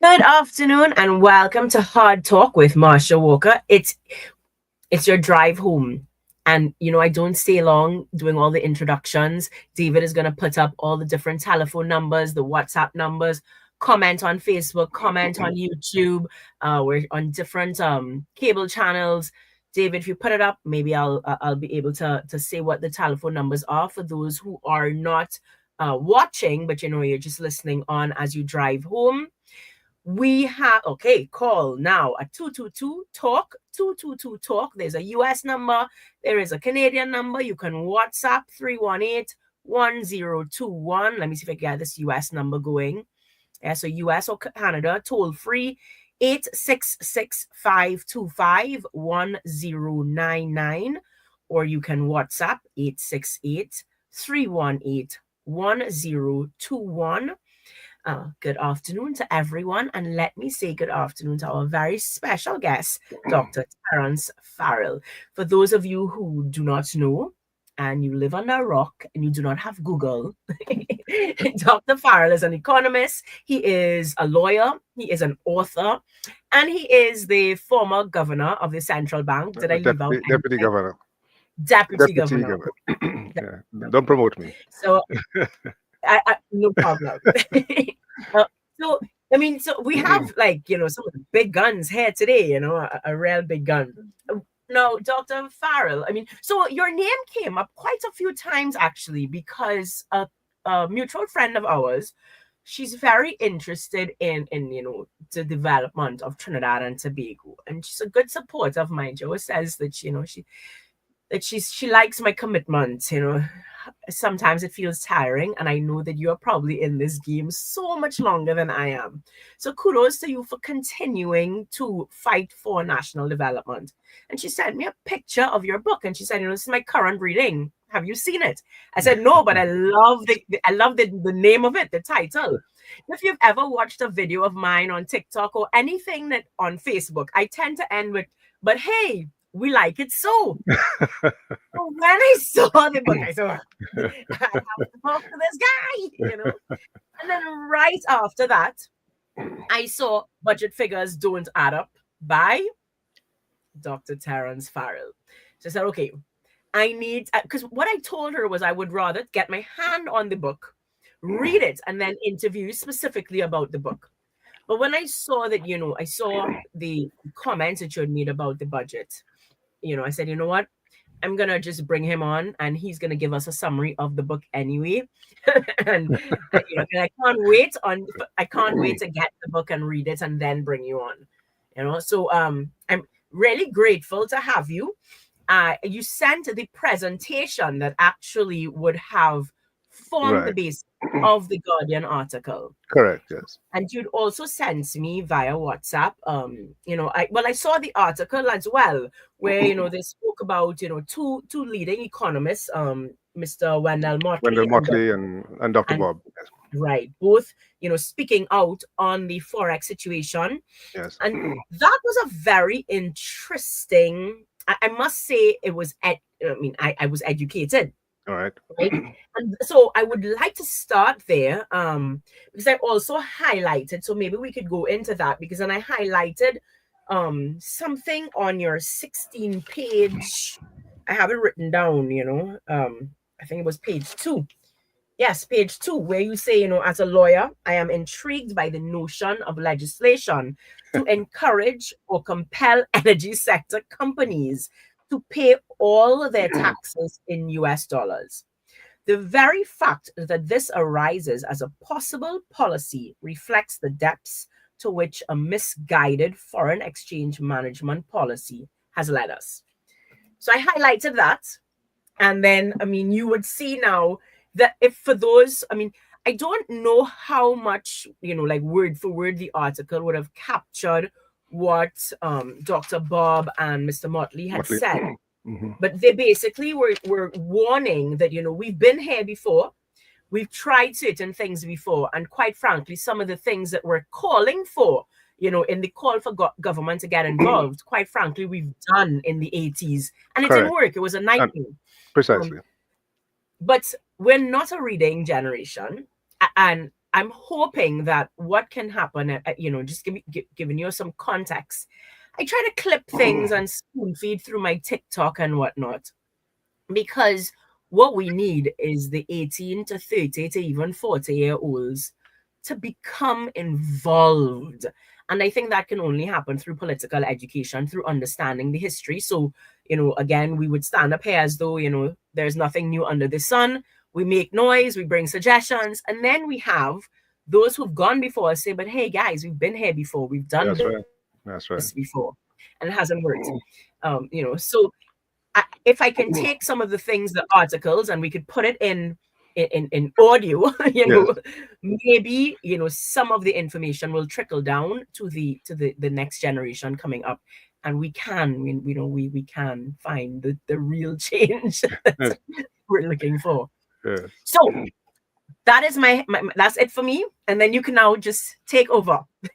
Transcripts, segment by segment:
Good afternoon and welcome to Hard Talk with Marsha Walker. It's your drive home. And I don't stay long doing all the introductions. David is gonna put up all the different telephone numbers, the WhatsApp numbers, comment on Facebook, comment on YouTube. We're on different cable channels. David, if you put it up, maybe I'll be able to say what the telephone numbers are for those who are not watching, but you're just listening on as you drive home. We have, okay, call now at 222 talk 222 talk. There's a US number, there is a Canadian number. You can WhatsApp 318-1021. Let me see if I get this US number going. Yeah, so US or Canada, toll free 866-525-1099, or you can WhatsApp 868-318-1021. Good afternoon to everyone, and let me say good afternoon to our very special guest, Dr. Terence Farrell. For those of you who do not know, and you live under a rock and you do not have Google, Dr. Farrell is an economist, he is a lawyer, he is an author, and he is the former governor of the central bank. Did I leave out Deputy governor? Deputy governor. Yeah. Don't promote me. So no problem. So we have some of the big guns here today, a real big gun. Now, Dr. Farrell, so your name came up quite a few times actually, because a mutual friend of ours, she's very interested in the development of Trinidad and Tobago, and she's a good supporter of mine. She always says that she likes my commitment. Sometimes it feels tiring, and I know that you're probably in this game so much longer than I am. So kudos to you for continuing to fight for national development. And she sent me a picture of your book, and she said, this is my current reading. Have you seen it? I said, no, but I love the name of it, the title. If you've ever watched a video of mine on TikTok or anything that on Facebook, I tend to end with, but hey, we like it so. So when I saw the book, I thought, I have to talk to this guy, And then right after that, I saw Budget Figures Don't Add Up by Dr. Terence Farrell. So I said, okay, I need, because what I told her was I would rather get my hand on the book, read it, and then interview specifically about the book. But when I saw that, I saw the comments that you had made about the budget, I said, you know what? I'm going to just bring him on, and he's going to give us a summary of the book anyway. And I can't wait to get the book and read it and then bring you on. So I'm really grateful to have you. You sent the presentation that actually would have formed the base of the Guardian article. Correct, yes. And you'd also sent me via WhatsApp. I saw the article as well, where they spoke about two leading economists, Mr. Wendell Motley and Dr. Bob. Yes. Right, both speaking out on the Forex situation. Yes. And that was a very interesting. I must say it was. I was educated. All right. And so I would like to start there, because I also highlighted, so maybe we could go into that, because then I highlighted something on your 16-page, I have it written down, I think it was page 2. Yes, page 2, where you say, as a lawyer, I am intrigued by the notion of legislation to encourage or compel energy sector companies to pay all their taxes in US dollars. The very fact that this arises as a possible policy reflects the depths to which a misguided foreign exchange management policy has led us. So I highlighted that. And then, you would see now that if for those, I don't know how much, word for word, the article would have captured what Dr. Bob and Mr. Motley had said. Mm-hmm. But they basically were warning that, we've been here before. We've tried certain things before. And quite frankly, some of the things that we're calling for, in the call for government to get involved, quite frankly, we've done in the 80s. And it didn't work. It was a nightmare. Precisely. But we're not a reading generation. And I'm hoping that what can happen, just giving you some context. I try to clip things and spoon feed through my TikTok and whatnot, because what we need is the 18 to 30 to even 40-year-olds to become involved. And I think that can only happen through political education, through understanding the history. So, again, we would stand up here as though, there's nothing new under the sun. We make noise, we bring suggestions, and then we have those who've gone before us say, but hey, guys, we've been here before, we've done That's this right. That's right. before, and it hasn't worked. So if I can take some of the things, the articles, and we could put it in audio, Yes. maybe some of the information will trickle down to the next generation coming up, and we can we can find the real change that Yes. we're looking for. Yes. So that is my that's it for me, and then you can now just take over. We've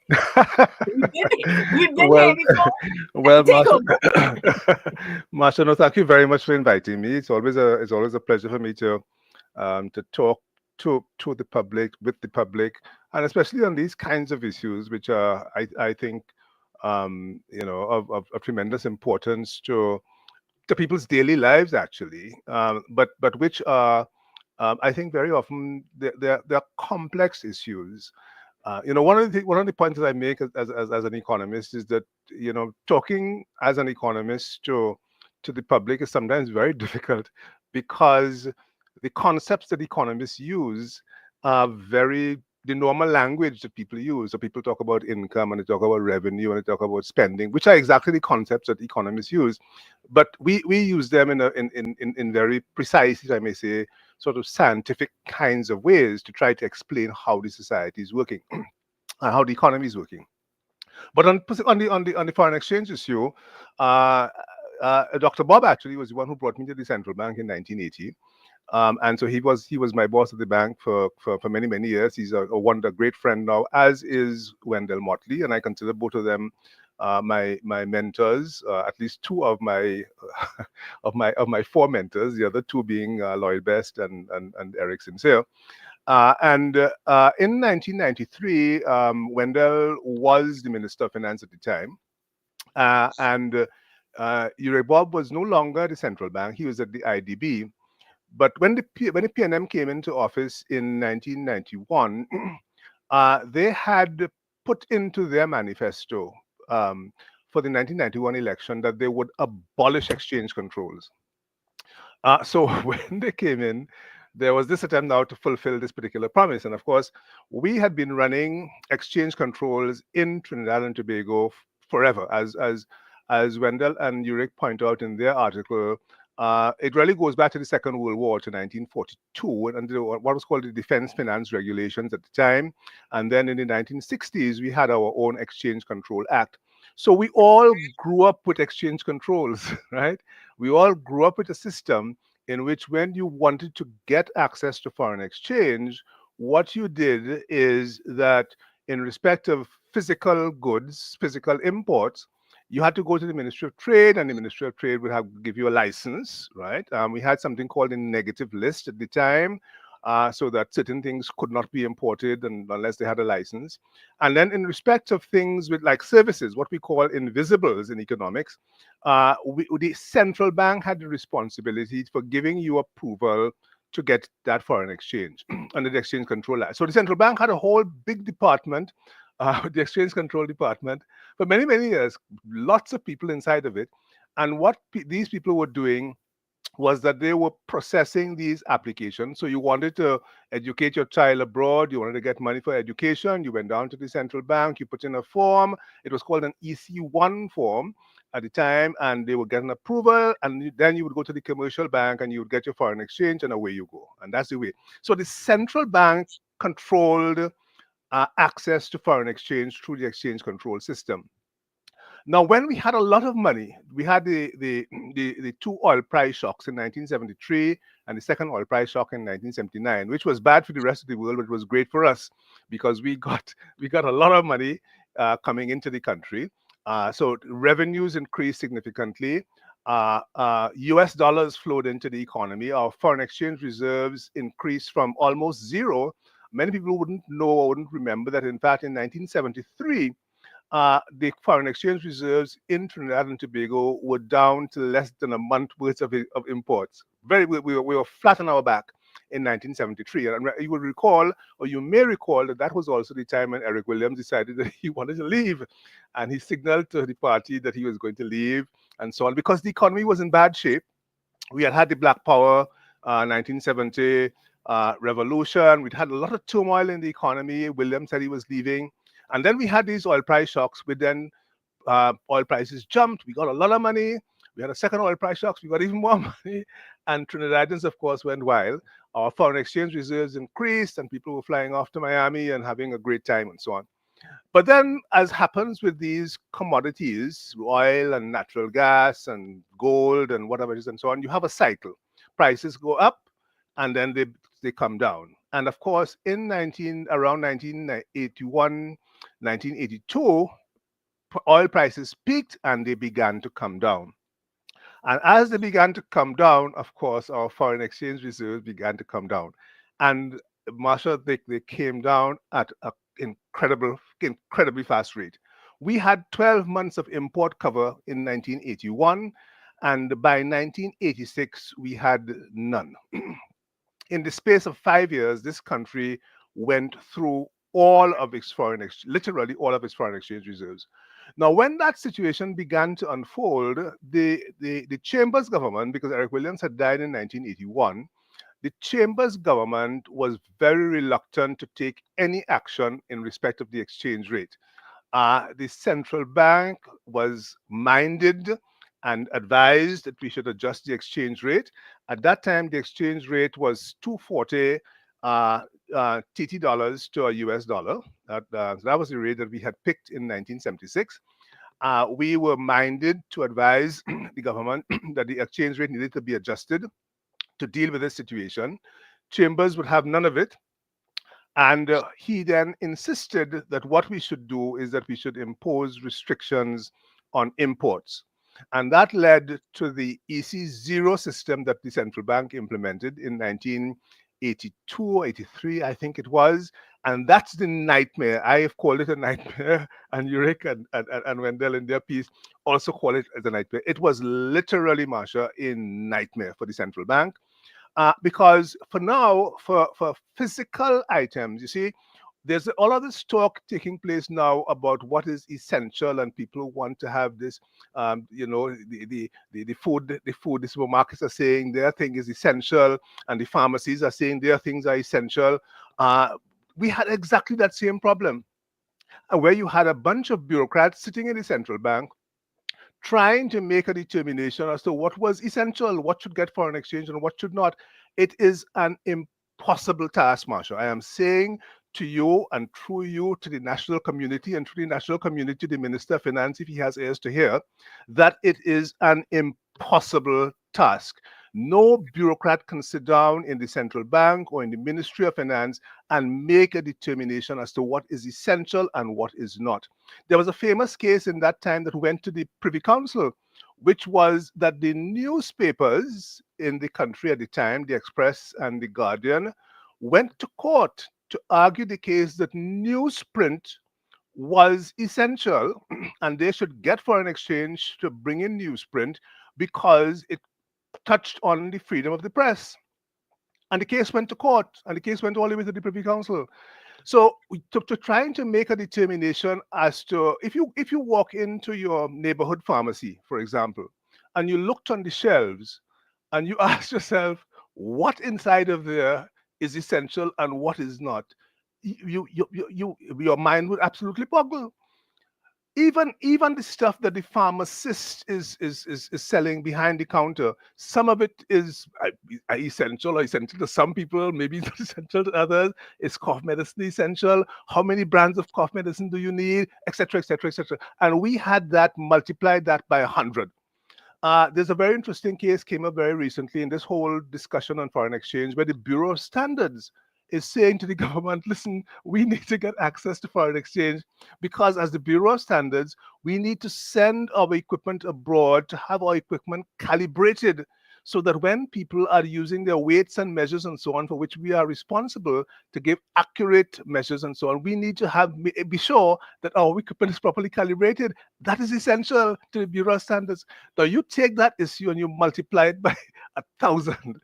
been Well, here before. well, Take Marsha, over. Marsha, no, thank you very much for inviting me. It's always a pleasure for me to talk to the public, with the public, and especially on these kinds of issues, which are, I think, of tremendous importance to people's daily lives, actually, but which are, I think, very often they're complex issues. One of the points that I make as an economist is that, talking as an economist to the public is sometimes very difficult, because the concepts that economists use are very the normal language that people use. So people talk about income, and they talk about revenue, and they talk about spending, which are exactly the concepts that economists use. But we use them in very precise, if I may say, sort of scientific kinds of ways to try to explain how the society is working and how the economy is working. But on the foreign exchange issue, uh, Dr. Bob actually was the one who brought me to the central bank in 1980. And so he was my boss at the bank for many years. He's a great friend now, as is Wendell Motley, and I consider both of them my mentors. At least two of my of my four mentors, the other two being Lloyd Best and Eric Sincere. And In 1993, Wendell was the Minister of Finance at the time, and Ure Bob was no longer at the central bank; he was at the IDB. But when the PNM came into office in 1991, they had put into their manifesto, for the 1991 election, that they would abolish exchange controls. So when they came in, there was this attempt now to fulfill this particular promise. And of course, we had been running exchange controls in Trinidad and Tobago forever, as Wendell and Urich point out in their article. It really goes back to the Second World War, to 1942, and what was called the Defense Finance Regulations at the time. And then in the 1960s, we had our own Exchange Control Act. So we all grew up with exchange controls, right? We all grew up with a system in which, when you wanted to get access to foreign exchange, what you did is that, in respect of physical goods, physical imports, you had to go to the Ministry of Trade, and the Ministry of Trade would give you a license, right? We had something called a negative list at the time, so that certain things could not be imported unless they had a license. And then, in respect of things with, like, services, what we call invisibles in economics, the central bank had the responsibility for giving you approval to get that foreign exchange under the Exchange Control Act. So the central bank had a whole big department, the Exchange Control Department, for many years, lots of people inside of it. And what these people were doing was that they were processing these applications. So you wanted to educate your child abroad, you wanted to get money for education, you went down to the central bank, you put in a form. It was called an EC1 form at the time, and they would get an approval, and then you would go to the commercial bank and you would get your foreign exchange, and away you go. And that's the way. So the central bank controlled access to foreign exchange through the exchange control system. Now, when we had a lot of money, we had the two oil price shocks in 1973 and the second oil price shock in 1979, which was bad for the rest of the world, but it was great for us, because we got a lot of money coming into the country. So revenues increased significantly. US dollars flowed into the economy. Our foreign exchange reserves increased from almost zero Many people wouldn't know or wouldn't remember that, in fact, in 1973, the foreign exchange reserves in Trinidad and Tobago were down to less than a month worth of imports. We were flat on our back in 1973. And you will recall, or you may recall, that that was also the time when Eric Williams decided that he wanted to leave. And he signaled to the party that he was going to leave and so on because the economy was in bad shape. We had had the Black Power 1970 revolution. We'd had a lot of turmoil in the economy. Williams said he was leaving. And then we had these oil price shocks. We then oil prices jumped. We got a lot of money. We had a second oil price shocks. We got even more money. And Trinidadians, of course, went wild. Our foreign exchange reserves increased, and people were flying off to Miami and having a great time and so on. But then, as happens with these commodities, oil and natural gas and gold and whatever it is and so on, you have a cycle. Prices go up and then they come down. And of course, around 1981, 1982, oil prices peaked and they began to come down. And as they began to come down, of course, our foreign exchange reserves began to come down. And Marsha, they came down at an incredibly fast rate. We had 12 months of import cover in 1981, and by 1986, we had none. In the space of 5 years, this country went through literally all of its foreign exchange reserves. Now, when that situation began to unfold, the Chambers government, because Eric Williams had died in 1981, the Chambers government was very reluctant to take any action in respect of the exchange rate. The central bank was minded and advised that we should adjust the exchange rate. At that time, the exchange rate was 240 TT dollars to a US dollar. So that was the rate that we had picked in 1976. We were minded to advise the government that the exchange rate needed to be adjusted to deal with this situation. Chambers would have none of it. And he then insisted that what we should do is that we should impose restrictions on imports. And that led to the EC0 system that the central bank implemented in 1982 or 83, I think it was. And that's the nightmare. I have called it a nightmare, and Yurik and Wendell in their piece also call it as a nightmare. It was literally, Marsha, a nightmare for the central bank. Because for now, for physical items, you see, there's all of this talk taking place now about what is essential, and people want to have this, the food, the supermarkets are saying their thing is essential, and the pharmacies are saying their things are essential. We had exactly that same problem, where you had a bunch of bureaucrats sitting in the central bank trying to make a determination as to what was essential, what should get foreign exchange and what should not. It is an impossible task, Marsha. I am saying to you and through you to the national community and through the national community, the Minister of Finance, if he has ears to hear, that it is an impossible task. No bureaucrat can sit down in the central bank or in the Ministry of Finance and make a determination as to what is essential and what is not. There was a famous case in that time that went to the Privy Council, which was that the newspapers in the country at the time, the Express and the Guardian, went to court to argue the case that newsprint was essential and they should get foreign exchange to bring in newsprint because it touched on the freedom of the press. And the case went to court, and the case went all the way to the Privy Council. So to trying to make a determination as to if you walk into your neighborhood pharmacy, for example, and you looked on the shelves and you ask yourself what inside of there is essential and what is not, your mind would absolutely boggle. Even the stuff that the pharmacist is selling behind the counter, some of it is essential or essential to some people, maybe not essential to others. Is cough medicine essential? How many brands of cough medicine do you need, etc., etc., etc.? And we had that, multiplied that by 100. There's a very interesting case came up very recently in this whole discussion on foreign exchange, where the Bureau of Standards is saying to the government, listen, we need to get access to foreign exchange because as the Bureau of Standards, we need to send our equipment abroad to have our equipment calibrated so that when people are using their weights and measures and so on, for which we are responsible to give accurate measures and so on, we need to be sure that our equipment is properly calibrated. That is essential to the Bureau of Standards. Now you take that issue and you multiply it by 1,000,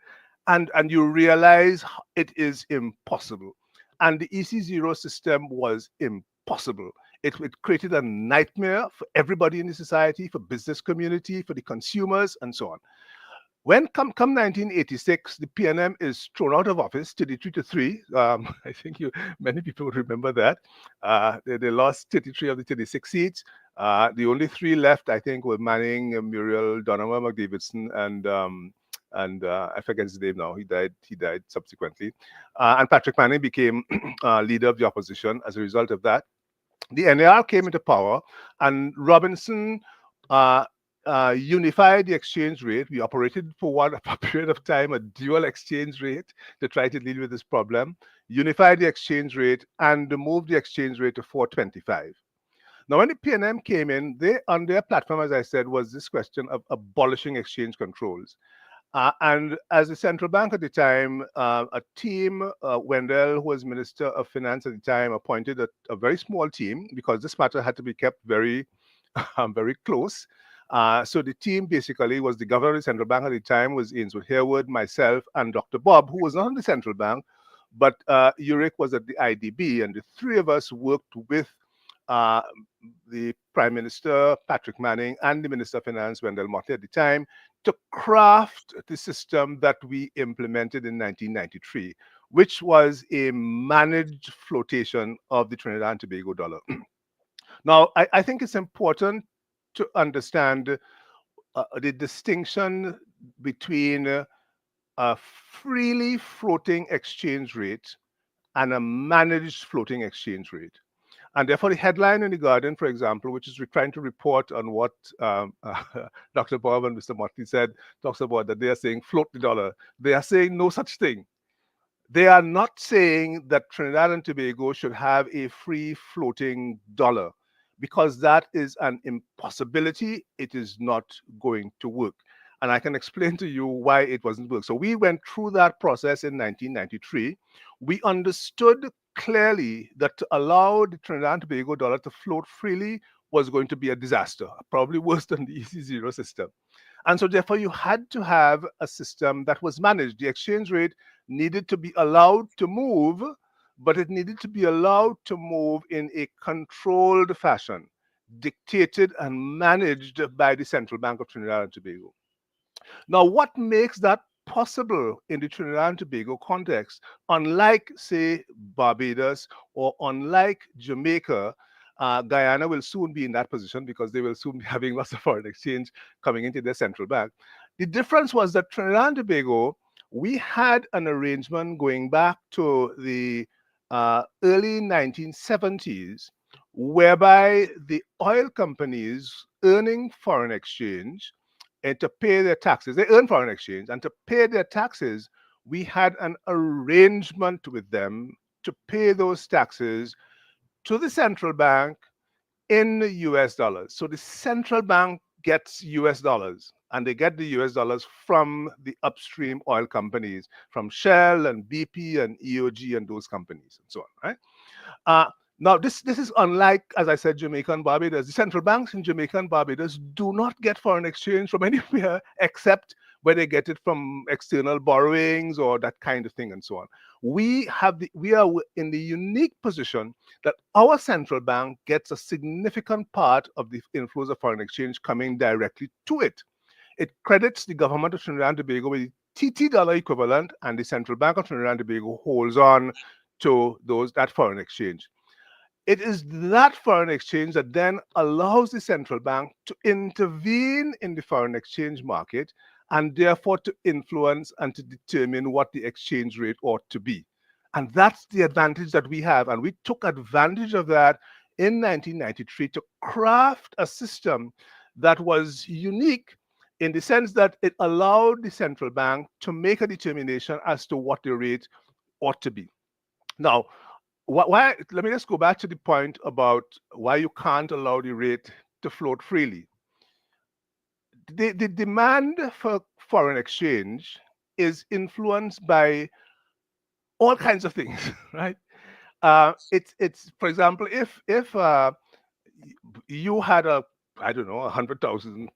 and you realize it is impossible. And the EC0 system was impossible. It created a nightmare for everybody in the society, for business community, for the consumers, and so on. When come 1986, the PNM is thrown out of office to the 3-3. I think many people would remember that. They lost 33 of the 36 seats. The only three left, I think, were Manning, Muriel Donovan McDavidson, and I forget his name now. He died. He died subsequently. And Patrick Manning became leader of the opposition as a result of that. The NAR came into power, and Robinson uh, unified the exchange rate. We operated for a period of time a dual exchange rate to try to deal with this problem. Unified the exchange rate and moved the exchange rate to 425. Now, when the PNM came in, they on their platform, as I said, was this question of abolishing exchange controls. And as the central bank at the time, a team, Wendell, who was Minister of Finance at the time, appointed a very small team because this matter had to be kept very, very close. So the team basically was the governor of the central bank at the time, was Ainsworth Harewood, myself, and Dr. Bob, who was not in the central bank, but Uric was at the IDB, and the three of us worked with uh, the Prime Minister, Patrick Manning, and the Minister of Finance, Wendell Motley, at the time, to craft the system that we implemented in 1993, which was a managed flotation of the Trinidad and Tobago dollar. Now, I think it's important to understand the distinction between a freely floating exchange rate and a managed floating exchange rate. And therefore, the headline in The Guardian, for example, which is trying to report on what Dr. Bob and Mr. Motley said, talks about that they are saying float the dollar. They are saying no such thing. They are not saying that Trinidad and Tobago should have a free floating dollar, because that is an impossibility. It is not going to work. And I can explain to you why it wasn't work. So we went through that process in 1993. We understood clearly that to allow the Trinidad and Tobago dollar to float freely was going to be a disaster, probably worse than the EC0 system. And so, therefore, you had to have a system that was managed. The exchange rate needed to be allowed to move, but it needed to be allowed to move in a controlled fashion, dictated and managed by the Central Bank of Trinidad and Tobago. Now, what makes that possible in the Trinidad and Tobago context, unlike, say, Barbados or unlike Jamaica? Guyana will soon be in that position because they will soon be having lots of foreign exchange coming into their central bank. The difference was that Trinidad and Tobago, we had an arrangement going back to the early 1970s, whereby the oil companies earning foreign exchange and to pay their taxes, they earn foreign exchange, and to pay their taxes, we had an arrangement with them to pay those taxes to the central bank in US dollars. So the central bank gets US dollars, and they get the US dollars from the upstream oil companies, from Shell and BP and EOG and those companies and so on, right? Uh, Now, this is unlike, as I said, Jamaica and Barbados. The central banks in Jamaica and Barbados do not get foreign exchange from anywhere except where they get it from external borrowings or that kind of thing and so on. We are in the unique position that our central bank gets a significant part of the inflows of foreign exchange coming directly to it. It credits the government of Trinidad and Tobago with the TT dollar equivalent, and the central bank of Trinidad and Tobago holds on to that foreign exchange. It is that foreign exchange that then allows the central bank to intervene in the foreign exchange market and therefore to influence and to determine what the exchange rate ought to be. And that's the advantage that we have. And we took advantage of that in 1993 to craft a system that was unique in the sense that it allowed the central bank to make a determination as to what the rate ought to be. Now, why, let me just go back to the point about why you can't allow the rate to float freely. The demand foreign exchange is influenced by all kinds of things, right? It's for example, if you had a, I don't know, 100,000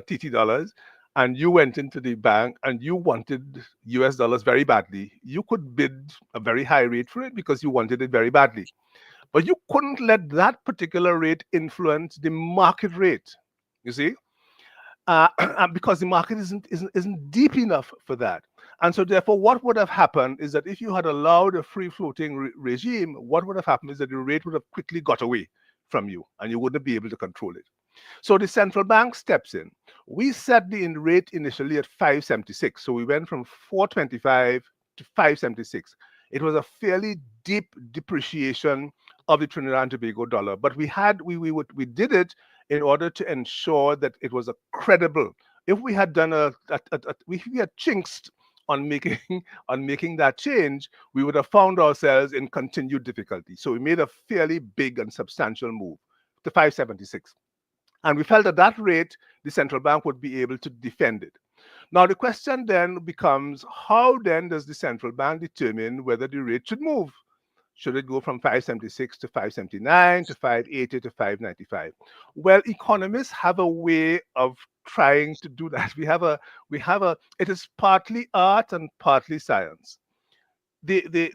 TT dollars, and you went into the bank and you wanted US dollars very badly, you could bid a very high rate for it because you wanted it very badly. But you couldn't let that particular rate influence the market rate. You see, because the market isn't deep enough for that. And so, therefore, what would have happened is that if you had allowed a free floating regime, what would have happened is that the rate would have quickly got away from you, and you wouldn't be able to control it. So the central bank steps in. We set the rate initially at 576. So we went from 425 to 576. It was a fairly deep depreciation of the Trinidad and Tobago dollar. But we did it in order to ensure that it was a credible. If we had done if we had chinksed on making on making that change, we would have found ourselves in continued difficulty. So we made a fairly big and substantial move to 576. And we felt at that rate, the central bank would be able to defend it. Now, the question then becomes, how then does the central bank determine whether the rate should move? Should it go from 576 to 579 to 580 to 595? Well, economists have a way of trying to do that. It is partly art and partly science. Because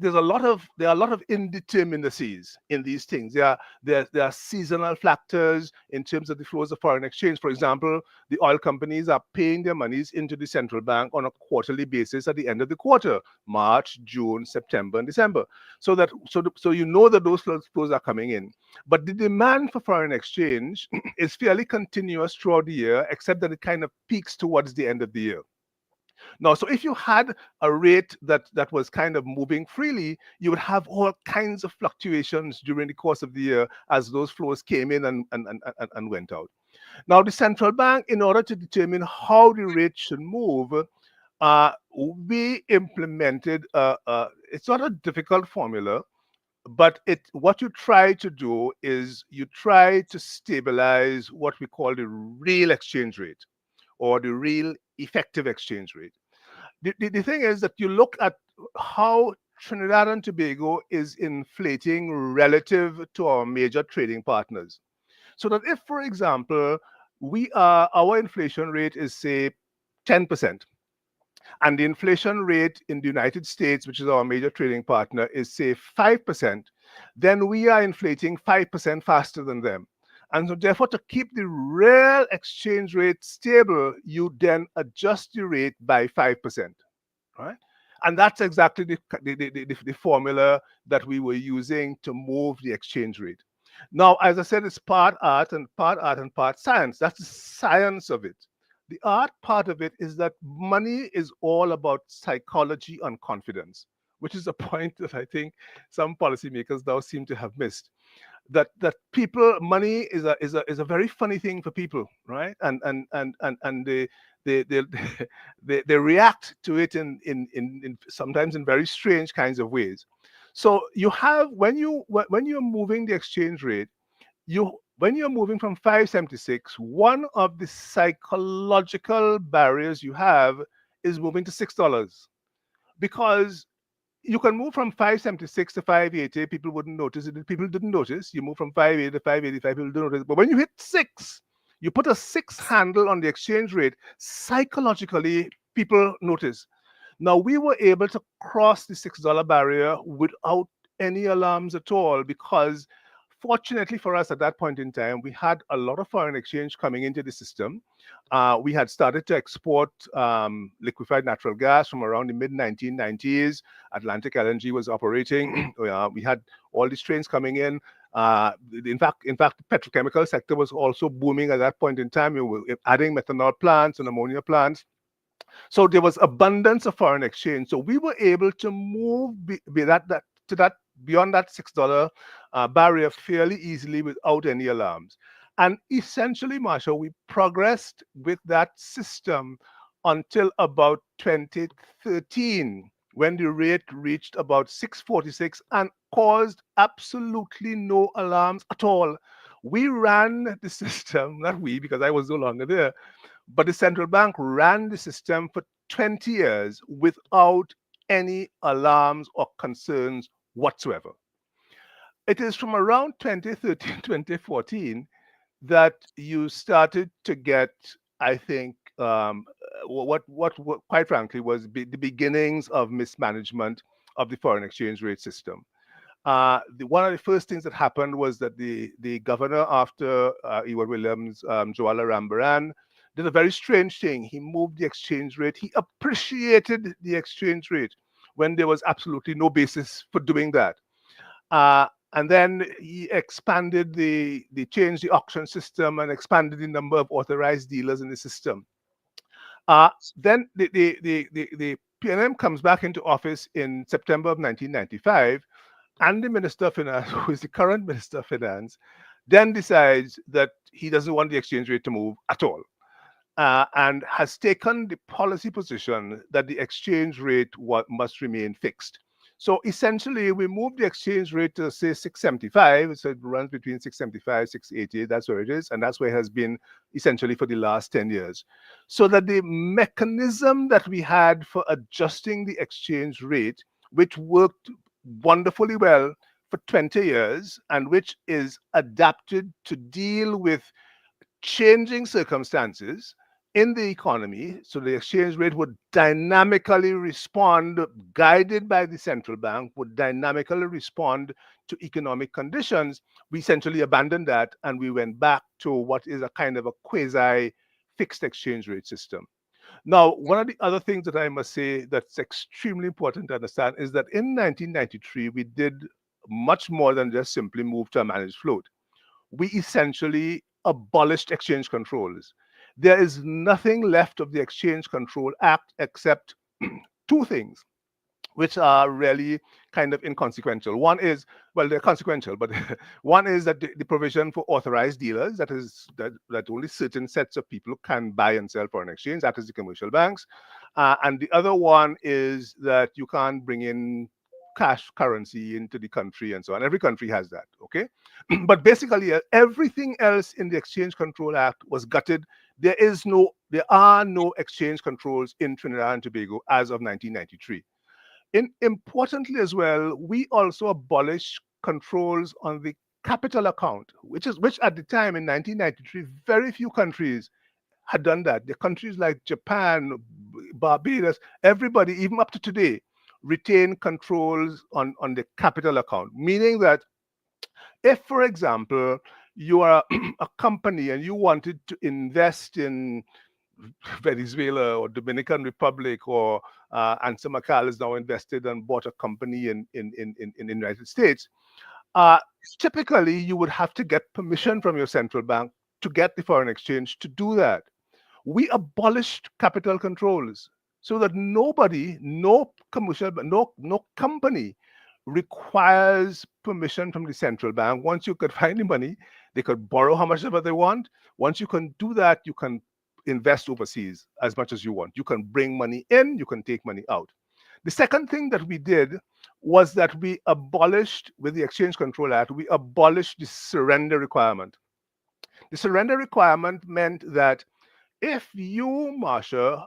there are a lot of indeterminacies in these things. There are seasonal factors in terms of the flows of foreign exchange. For example, the oil companies are paying their monies into the central bank on a quarterly basis at the end of the quarter: March, June, September, and December. So you know that those flows are coming in. But the demand for foreign exchange is fairly continuous throughout the year, except that it kind of peaks towards the end of the year. Now, so if you had a rate that was kind of moving freely, you would have all kinds of fluctuations during the course of the year as those flows came in and went out. Now, the central bank, in order to determine how the rate should move, we implemented, it's not a difficult formula, but what you try to do is you try to stabilize what we call the real exchange rate, or the real effective exchange rate. The thing is that you look at how Trinidad and Tobago is inflating relative to our major trading partners. So that if, for example, our inflation rate is, say, 10%, and the inflation rate in the United States, which is our major trading partner, is, say, 5%, then we are inflating 5% faster than them. And so, therefore, to keep the real exchange rate stable, you then adjust the rate by 5%, right? And that's exactly the formula that we were using to move the exchange rate. Now, as I said, it's part art and part science. That's the science of it. The art part of it is that money is all about psychology and confidence, which is a point that I think some policymakers now seem to have missed. That people, money is a very funny thing for people, right? And they react to it in sometimes in very strange kinds of ways. So you have, when you're moving the exchange rate, when you're moving from 576, one of the psychological barriers you have is moving to $6, because you can move from 576 to 580, people wouldn't notice it. People didn't notice. You move from 580 to 585, people didn't notice. But when you hit 6, you put a 6 handle on the exchange rate, psychologically, people notice. Now, we were able to cross the $6 barrier without any alarms at all, because fortunately for us at that point in time, we had a lot of foreign exchange coming into the system. We had started to export liquefied natural gas from around the mid 1990s. Atlantic LNG was operating. We had all these trains coming in. In fact, the petrochemical sector was also booming at that point in time. We were adding methanol plants and ammonia plants. So there was abundance of foreign exchange. So we were able to move beyond that $6 barrier fairly easily without any alarms. And essentially, Marsha, we progressed with that system until about 2013, when the rate reached about 646 and caused absolutely no alarms at all. We ran the system, not we, because I was no longer there. But the central bank ran the system for 20 years without any alarms or concerns whatsoever. It is from around 2013, 2014 that you started to get, I think, what quite frankly was the beginnings of mismanagement of the foreign exchange rate system. One of the first things that happened was that the governor after Ewan Williams, Joala Rambaran, did a very strange thing. He moved the exchange rate. He appreciated the exchange rate when there was absolutely no basis for doing that. And then he expanded changed the auction system and expanded the number of authorized dealers in the system. Then the PNM comes back into office in September of 1995, and the Minister of Finance, who is the current Minister of Finance, then decides that he doesn't want the exchange rate to move at all, and has taken the policy position that the exchange rate must remain fixed. So essentially, we moved the exchange rate to say 675. So it runs between 675, 680. That's where it is, and that's where it has been essentially for the last 10 years. So that the mechanism that we had for adjusting the exchange rate, which worked wonderfully well for 20 years, and which is adapted to deal with changing circumstances in the economy, so the exchange rate would dynamically respond, guided by the central bank, would dynamically respond to economic conditions. We essentially abandoned that and we went back to what is a kind of a quasi fixed exchange rate system. Now, one of the other things that I must say that's extremely important to understand is that in 1993, we did much more than just simply move to a managed float. We essentially abolished exchange controls. There is nothing left of the Exchange Control Act except two things, which are really kind of inconsequential. One is, well, they're consequential, but one is that the provision for authorized dealers, that is that only certain sets of people can buy and sell foreign exchange, that is the commercial banks. And the other one is that you can't bring in cash currency into the country and so on. Every country has that, okay? But basically, everything else in the Exchange Control Act was gutted. There are no exchange controls in Trinidad and Tobago as of 1993. Importantly as well, we also abolished controls on the capital account, which at the time in 1993, very few countries had done that. The countries like Japan, Barbados, everybody, even up to today, retain controls on the capital account, meaning that if, for example, you are a company and you wanted to invest in Venezuela or Dominican Republic, or Ansa McCall is now invested and bought a company in the United States. Uh, Typically, you would have to get permission from your central bank to get the foreign exchange to do that. We abolished capital controls so that nobody, no commercial, no company requires permission from the central bank. Once you could find the money, they could borrow how much ever they want. Once you can do that, you can invest overseas as much as you want. You can bring money in, you can take money out. The second thing that we did was that we abolished, with the Exchange Control Act, we abolished the surrender requirement. The surrender requirement meant that if you, Marsha,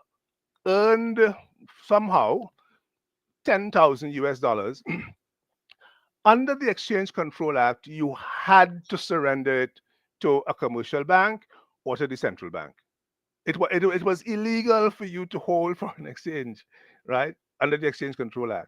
earned somehow 10,000 US dollars under the Exchange Control Act, you had to surrender it to a commercial bank or to the central bank. It was illegal for you to hold foreign exchange, right, under the Exchange Control Act.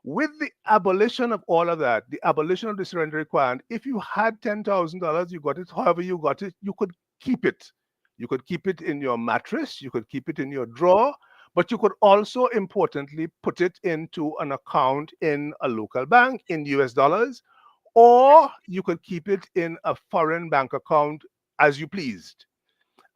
With the abolition of all of that, the abolition of the surrender requirement, if you had $10,000, you got it, however you got it, you could keep it. You could keep it in your mattress, you could keep it in your drawer, but you could also importantly put it into an account in a local bank in US dollars, or you could keep it in a foreign bank account as you pleased.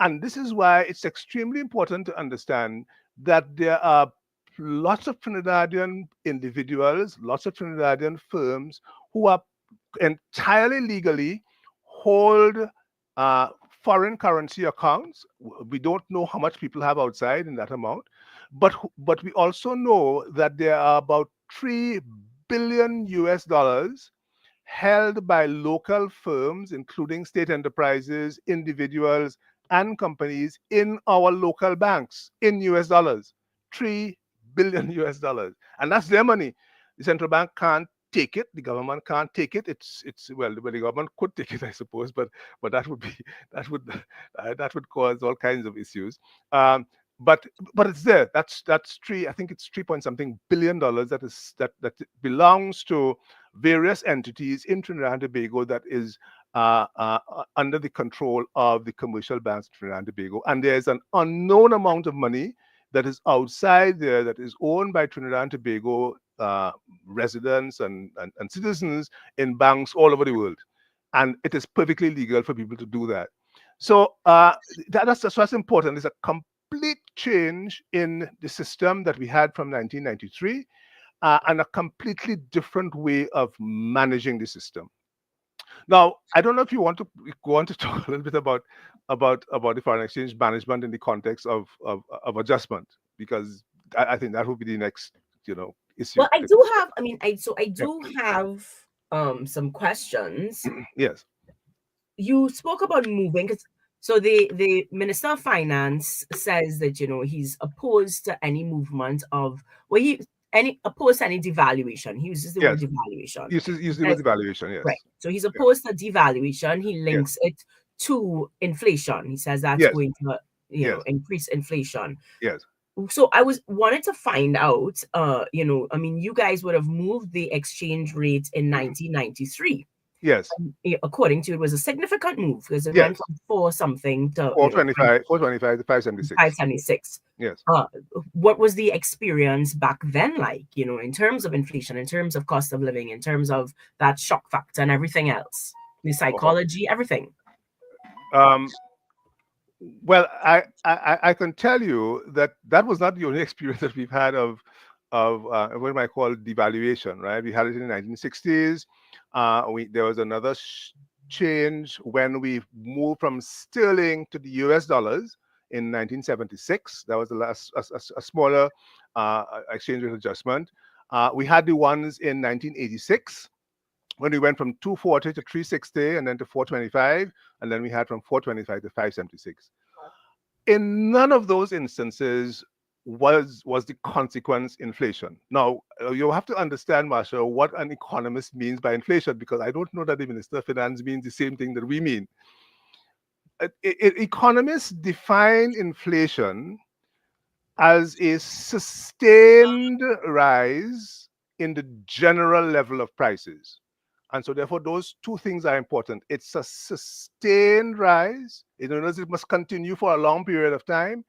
And this is why it's extremely important to understand that there are lots of Trinidadian individuals, lots of Trinidadian firms who are entirely legally hold uh, foreign currency accounts. We don't know how much people have outside in that amount, but we also know that there are about 3 billion US dollars held by local firms, including state enterprises, individuals, and companies in our local banks in US dollars. 3 billion US dollars. And that's their money. The central bank can't take it. The government can't take it. It's well, the government could take it, I suppose, but that would be that would that would cause all kinds of issues. Um, but but it's there. That's three. I think it's 3 point something billion dollars that belongs to various entities in Trinidad and Tobago that is under the control of the commercial banks of Trinidad and Tobago. And there's an unknown amount of money that is outside there that is owned by Trinidad and Tobago residents and citizens in banks all over the world. And it is perfectly legal for people to do that. So that's important. It's a complete change in the system that we had from 1993 and a completely different way of managing the system. Now, I don't know if you want to go on to talk a little bit about the foreign exchange management in the context of adjustment, because I think that would be the next issue. Well, I do have. I mean, I Yeah. do have some questions. Yes. You spoke about moving, 'cause so the Minister of Finance says that he's opposed to any movement of, well, he any opposed to any devaluation. He uses the word Yes. devaluation. He Use the word says, evaluation. Yes. right. So he's Yeah. opposed to devaluation. He Yes. links it to inflation. He says that's Yes. going to Yes. increase inflation. Yes. So I wanted to find out, I mean, you guys would have moved the exchange rate in 1993. Yes. According to, it was a significant move because it went Yes. from four something to 425 to 576. 576. Yes. What was the experience back then like, in terms of inflation, in terms of cost of living, in terms of that shock factor and everything else, the Oh. psychology, everything? Um, Well, I can tell you that that was not the only experience that we've had of what I call devaluation, right? We had it in the 1960s. There was another change when we moved from sterling to the US dollars in 1976. That was the last a smaller exchange rate adjustment. We had the ones in 1986 when we went from 240 to 360 and then to 425, and then we had from 425 to 576. In none of those instances was the consequence inflation. Now, you have to understand, Marsha, what an economist means by inflation, because I don't know that the Minister of Finance means the same thing that we mean. Economists define inflation as a sustained rise in the general level of prices. And so, therefore, those two things are important. It's a sustained rise. In other words, it must continue for a long period of time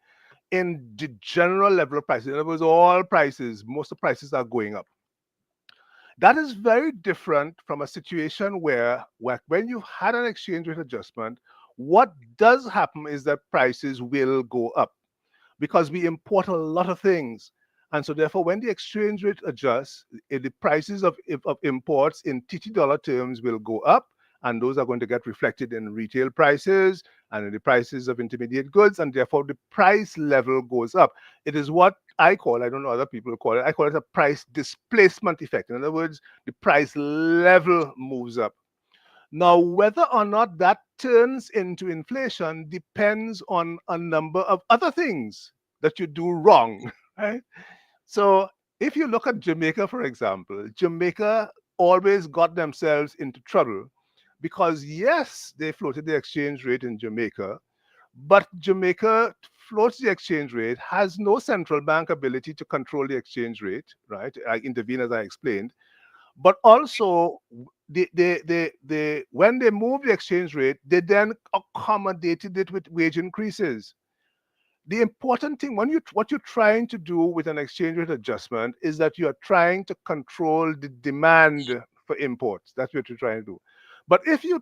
in the general level of prices. In other words, all prices, most of the prices are going up. That is very different from a situation where when you've had an exchange rate adjustment, what does happen is that prices will go up because we import a lot of things. And so therefore, when the exchange rate adjusts, the prices of imports in TT dollar terms will go up, and those are going to get reflected in retail prices and in the prices of intermediate goods, and therefore the price level goes up. It is what I call, I don't know other people call it, I call it a price displacement effect. In other words, the price level moves up. Now, whether or not that turns into inflation depends on a number of other things that you do wrong, right? So, if you look at Jamaica, for example, Jamaica always got themselves into trouble because, yes, they floated the exchange rate in Jamaica, but Jamaica floats the exchange rate, has no central bank ability to control the exchange rate, right? I intervene as I explained. But also, when they moved the exchange rate, they then accommodated it with wage increases. The important thing what you're trying to do with an exchange rate adjustment is that you are trying to control the demand for imports. That's what you're trying to do. But if you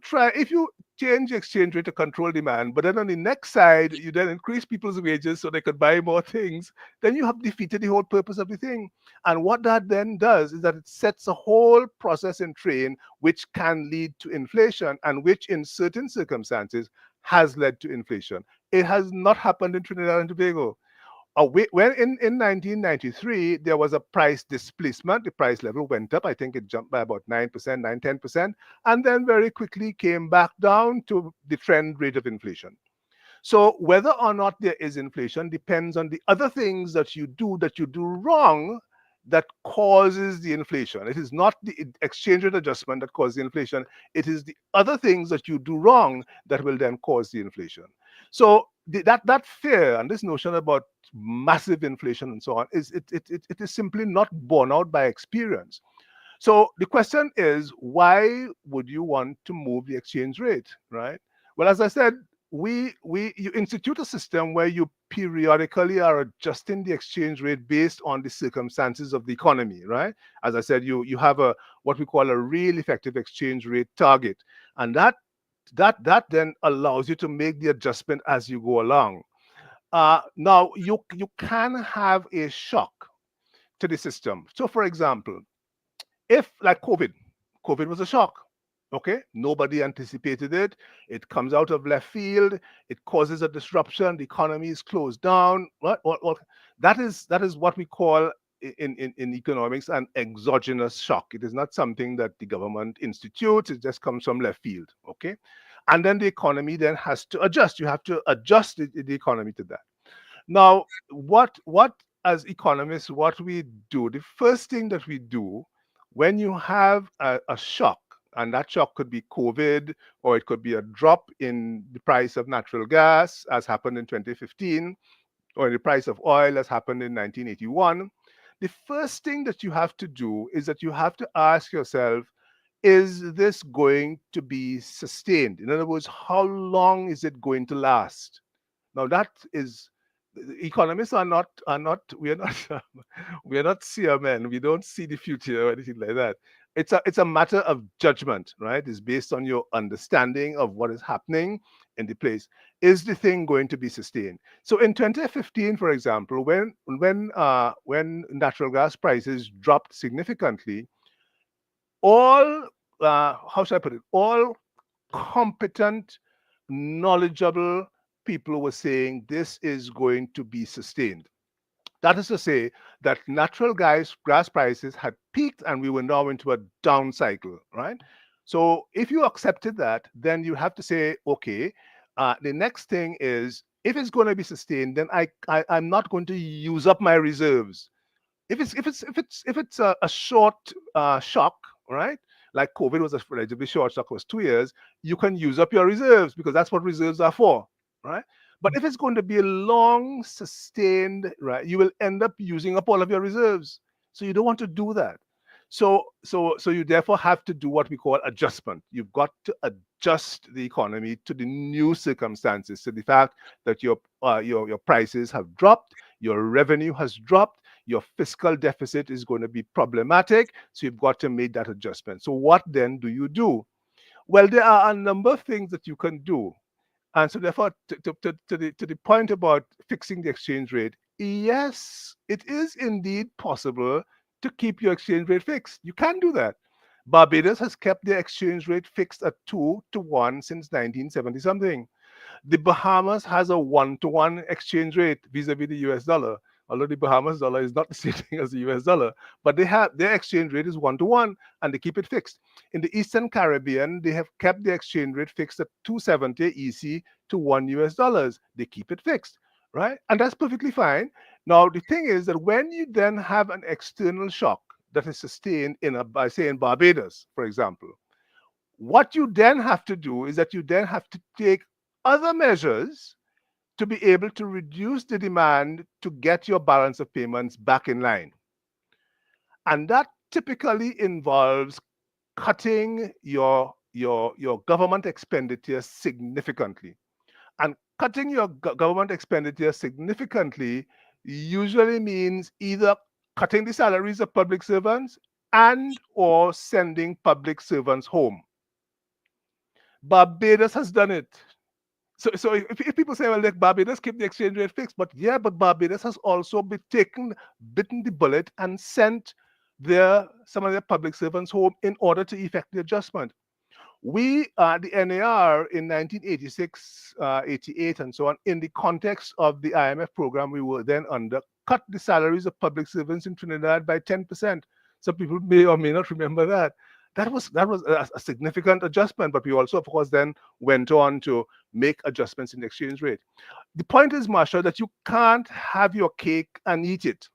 change the exchange rate to control demand, but then on the next side you then increase people's wages so they could buy more things, then you have defeated the whole purpose of the thing. And what that then does is that it sets a whole process in train which can lead to inflation, and which in certain circumstances has led to inflation. It has not happened in Trinidad and Tobago. When in 1993, there was a price displacement. The price level went up. I think it jumped by about 9%, 9, 10%, and then very quickly came back down to the trend rate of inflation. So whether or not there is inflation depends on the other things that you do wrong that causes the inflation. It is not the exchange rate adjustment that causes the inflation. It is the other things that you do wrong that will then cause the inflation. So that fear and this notion about massive inflation and so on it is simply not borne out by experience. So the question is, why would you want to move the exchange rate, right? Well, as I said, we you institute a system where you periodically are adjusting the exchange rate based on the circumstances of the economy, right? As I said, you have a what we call a real effective exchange rate target, and that then allows you to make the adjustment as you go along. Now you can have a shock to the system. So, for example, if like COVID was a shock. Okay, nobody anticipated it. It comes out of left field. It causes a disruption. The economy is closed down. What? That is what we call in economics an exogenous shock. It is not something that the government institutes. It just comes from left field. Okay, and then the economy then has to adjust. You have to adjust the economy to that. Now, what as economists, what we do, the first thing that we do when you have a shock, and that shock could be COVID, or it could be a drop in the price of natural gas, as happened in 2015, or the price of oil, as happened in 1981. The first thing that you have to do is that you have to ask yourself, is this going to be sustained? In other words, how long is it going to last? Now that is economists are not we are not we are not seer men. We don't see the future or anything like that. It's a matter of judgment, right? It's based on your understanding of what is happening in the place. Is the thing going to be sustained? So in 2015, for example, when natural gas prices dropped significantly, all how should I put it? All competent, knowledgeable people were saying this is going to be sustained. That is to say that natural gas prices had peaked and we were now into a down cycle, right? So if you accepted that, then you have to say, okay, the next thing is if it's going to be sustained, then I'm not going to use up my reserves. If it's a short shock, right? Like COVID was a relatively short shock, was 2 years. You can use up your reserves because that's what reserves are for, right? But if it's going to be a long, sustained, right, you will end up using up all of your reserves. So you don't want to do that. So you therefore have to do what we call adjustment. You've got to adjust the economy to the new circumstances, to the fact that your prices have dropped, your revenue has dropped, your fiscal deficit is going to be problematic. So you've got to make that adjustment. So what then do you do? Well, there are a number of things that you can do. And so therefore, to the point about fixing the exchange rate, yes, it is indeed possible to keep your exchange rate fixed. You can do that. Barbados has kept their exchange rate fixed at 2 to 1 since 1970 something. The Bahamas has a 1 to 1 exchange rate vis-a-vis the US dollar. Although the Bahamas dollar is not the same thing as the US dollar, but they have their exchange rate is 1 to 1 and they keep it fixed. In the Eastern Caribbean, they have kept the exchange rate fixed at 270 EC to $1 US. They keep it fixed, right? And that's perfectly fine. Now the thing is that when you then have an external shock that is sustained by say in Barbados, for example, what you then have to do is that you then have to take other measures to be able to reduce the demand to get your balance of payments back in line. And that typically involves cutting your government expenditure significantly. And cutting your government expenditure significantly usually means either cutting the salaries of public servants and or sending public servants home. Barbados has done it. So if people say, well, like Barbados keep the exchange rate fixed, but yeah, but Barbados has also bitten the bullet and sent some of their public servants home in order to effect the adjustment. The NAR in 1986, 88, and so on, in the context of the IMF program, we were then under cut the salaries of public servants in Trinidad by 10%. Some people may or may not remember that. That was a significant adjustment, but we also, of course, then went on to make adjustments in the exchange rate. The point is, Marsha, that you can't have your cake and eat it.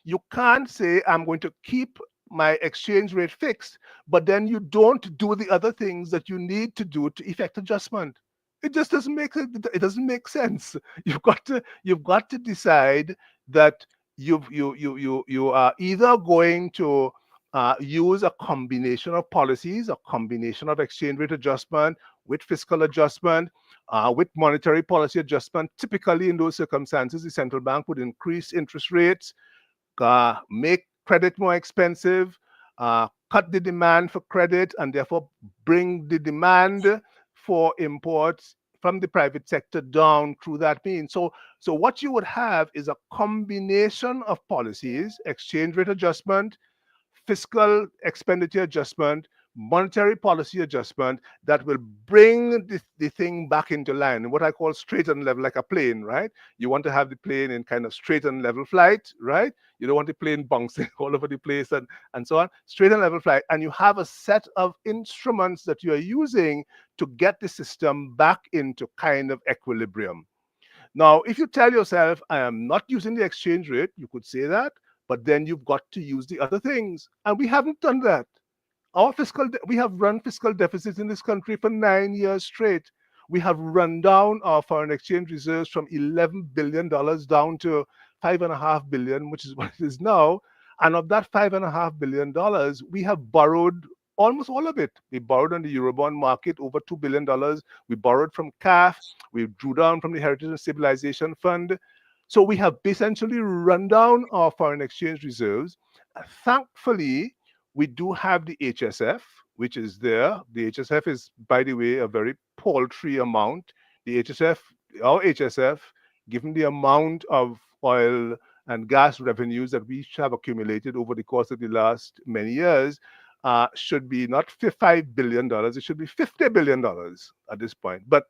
You can't say, I'm going to keep my exchange rate fixed, but then you don't do the other things that you need to do to effect adjustment. It just doesn't make it doesn't make sense. You've got to decide that you are either going to use a combination of policies, a combination of exchange rate adjustment with fiscal adjustment, with monetary policy adjustment. Typically, in those circumstances, the central bank would increase interest rates, make credit more expensive, cut the demand for credit, and therefore bring the demand for imports from the private sector down through that means. So what you would have is a combination of policies, exchange rate adjustment, fiscal expenditure adjustment, monetary policy adjustment that will bring the thing back into line, what I call straight and level, like a plane, right? You want to have the plane in kind of straight and level flight, right? You don't want the plane bouncing all over the place and so on. Straight and level flight. And you have a set of instruments that you are using to get the system back into kind of equilibrium. Now, if you tell yourself, I am not using the exchange rate, you could say that, but then you've got to use the other things. And we haven't done that. We have run fiscal deficits in this country for 9 years straight. We have run down our foreign exchange reserves from $11 billion down to $5.5 billion, which is what it is now. And of that $5.5 billion, we have borrowed almost all of it. We borrowed on the Eurobond market over $2 billion. We borrowed from CAF. We drew down from the Heritage and Stabilization Fund. So we have essentially run down our foreign exchange reserves. Thankfully, we do have the HSF, which is there. The HSF is, by the way, a very paltry amount. The HSF, our HSF, given the amount of oil and gas revenues that we have accumulated over the course of the last many years, should be not $5 billion, it should be $50 billion at this point. But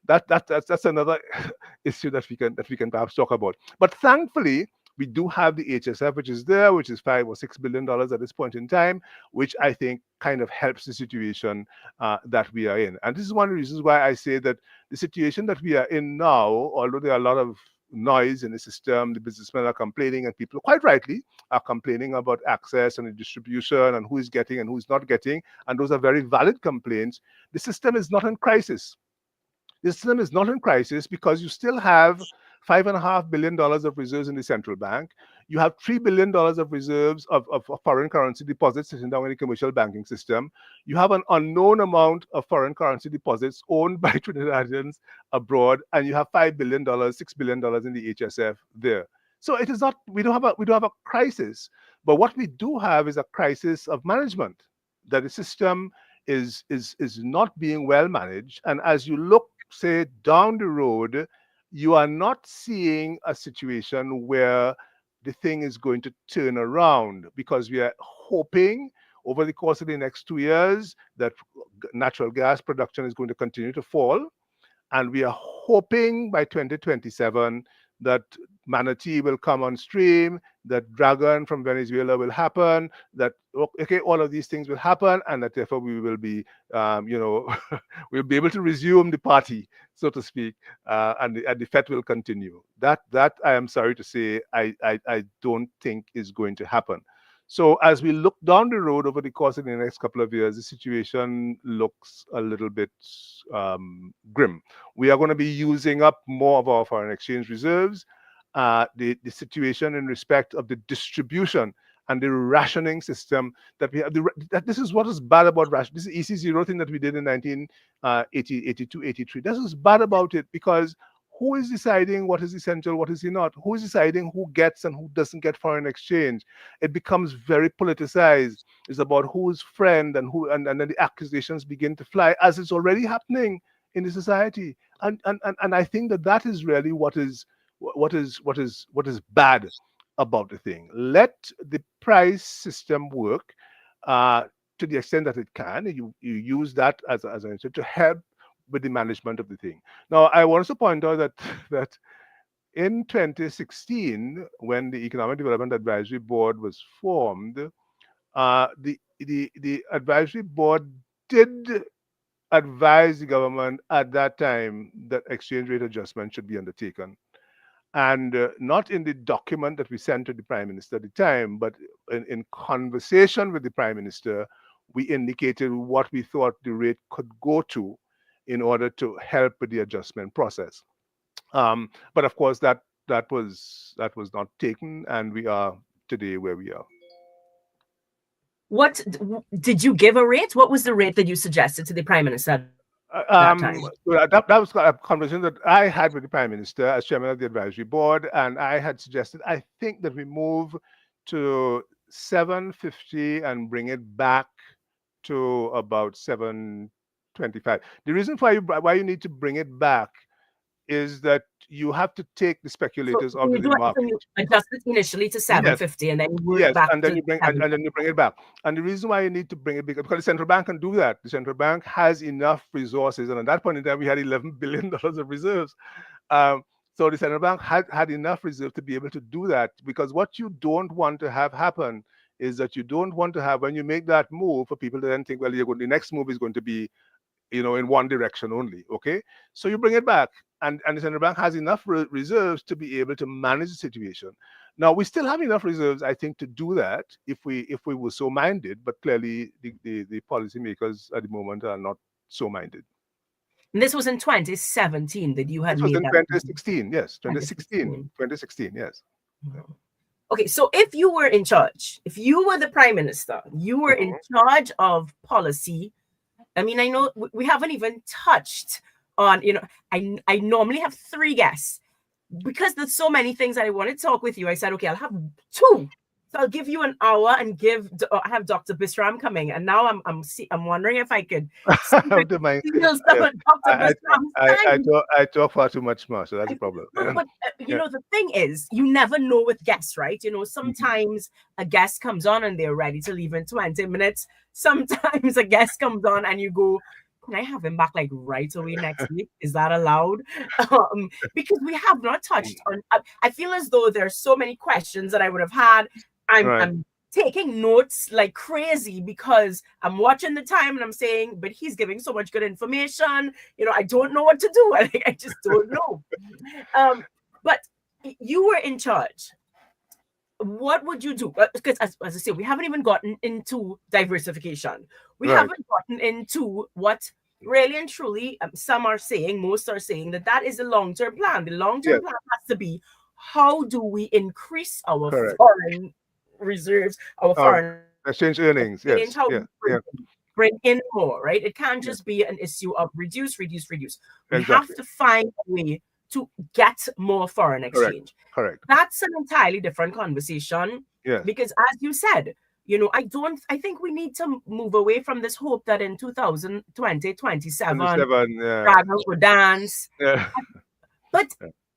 that's another issue that we can perhaps talk about. But thankfully, we do have the HSF, which is there, which is $5 or $6 billion at this point in time, which I think kind of helps the situation that we are in. And this is one of the reasons why I say that the situation that we are in now, although there are a lot of noise in the system, the businessmen are complaining, and people, quite rightly, are complaining about access and the distribution and who is getting and who is not getting. And those are very valid complaints. The system is not in crisis. The system is not in crisis because you still have $5.5 billion of reserves in the central bank. You have $3 billion of reserves of foreign currency deposits sitting down in the commercial banking system. You have an unknown amount of foreign currency deposits owned by Trinidadians abroad, and you have $5 billion, $6 billion in the HSF there. So it is not, we don't have a crisis, but what we do have is a crisis of management, that the system is not being well managed. And as you look, say, down the road, you are not seeing a situation where the thing is going to turn around, because we are hoping over the course of the next 2 years that natural gas production is going to continue to fall. And we are hoping by 2027 that Manatee will come on stream, that Dragon from Venezuela will happen, that, okay, all of these things will happen, and that therefore we will be, we'll be able to resume the party, so to speak, and the Fed will continue. That I am sorry to say, I don't think is going to happen. So as we look down the road over the course of the next couple of years, the situation looks a little bit grim. We are going to be using up more of our foreign exchange reserves. The situation in respect of the distribution and the rationing system that we have, this is what is bad about ration. This is EC0 thing that we did in 1980, 82, 83. This is bad about it, because who is deciding what is essential, what is not? Who is deciding who gets and who doesn't get foreign exchange? It becomes very politicized. It's about who's friend and who, and then the accusations begin to fly, as it's already happening in the society. And I think that is really what is bad about the thing. Let the price system work to the extent that it can. You use that as an instrument to help with the management of the thing. Now, I want to point out that in 2016, when the Economic Development Advisory Board was formed, the the advisory board did advise the government at that time that exchange rate adjustment should be undertaken. And not in the document that we sent to the prime minister at the time, but in conversation with the prime minister, we indicated what we thought the rate could go to in order to help with the adjustment process. But of course, that was not taken, and we are today where we are. What did you give a rate? What was the rate that you suggested to the prime minister at that time? That was a conversation that I had with the prime minister as chairman of the advisory board, and I had suggested, I think, that we move to 750 and bring it back to about 725. The reason why you need to bring it back is that you have to take the So speculators you out do of the it market. when you adjust it initially to Yes, 750 and then you work yes, back and then to you bring and then you 750. bring it back. And the reason why you need to bring it back, because the central bank can do that. The central bank has enough resources, and at that point in time, we had $11 billion of reserves. Um, so the central bank had enough reserve to be able to do that. Because what you don't want to have happen is that you don't want to have, when you make that move, for people to then think, well, the next move is going to be, in one direction only. Okay, so you bring it back, and the central bank has enough reserves to be able to manage the situation. Now we still have enough reserves, I think, to do that if we were so minded. But clearly, the policymakers at the moment are not so minded. And this was in 2017 that you had This was made in that 2016, yes, 2016, 2016. 2016, yes. Yeah. Okay, so if you were in charge, if you were the prime minister, you were in Mhm. charge of policy. I mean, I know we haven't even touched on, I normally have three guests because there's so many things that I want to talk with you. I said, okay, I'll have two. So I'll give you an hour and I have Dr. Bisram coming, and now I'm wondering if I could see if I To could my, steal some of Dr. I, Bisram's time. I talk far too much, Marsha. That's a problem. But Yeah. the thing is, you never know with guests, right? Mhm. Sometimes a guest comes on and they're ready to leave in 20 minutes. Sometimes a guest comes on and you go, can I have him back like right away next week? Is that allowed? Because we have not touched on. I feel as though there's so many questions that I would have had. Right. I'm taking notes like crazy because I'm watching the time and I'm saying, but he's giving so much good information. I don't know what to do. I just don't know. But you were in charge. What would you do? Because as I say, we haven't even gotten into diversification. We Right. haven't gotten into what really and truly some are saying, most are saying that is the long-term plan. The long-term Yes. plan has to be, how do we increase our Correct. foreign reserves, our Um, foreign exchange earnings. exchange, Yes. how do Yeah. we Yeah. bring in more, right? It can't Yeah. just be an issue of reduce, reduce, reduce. We have Exactly. to find a way to get more foreign Correct. exchange. Correct. That's an entirely different conversation Yes. because, as you said, I think we need to move away from this hope that in 2020, 27, 27. Yeah. Dragon will dance. Yeah. But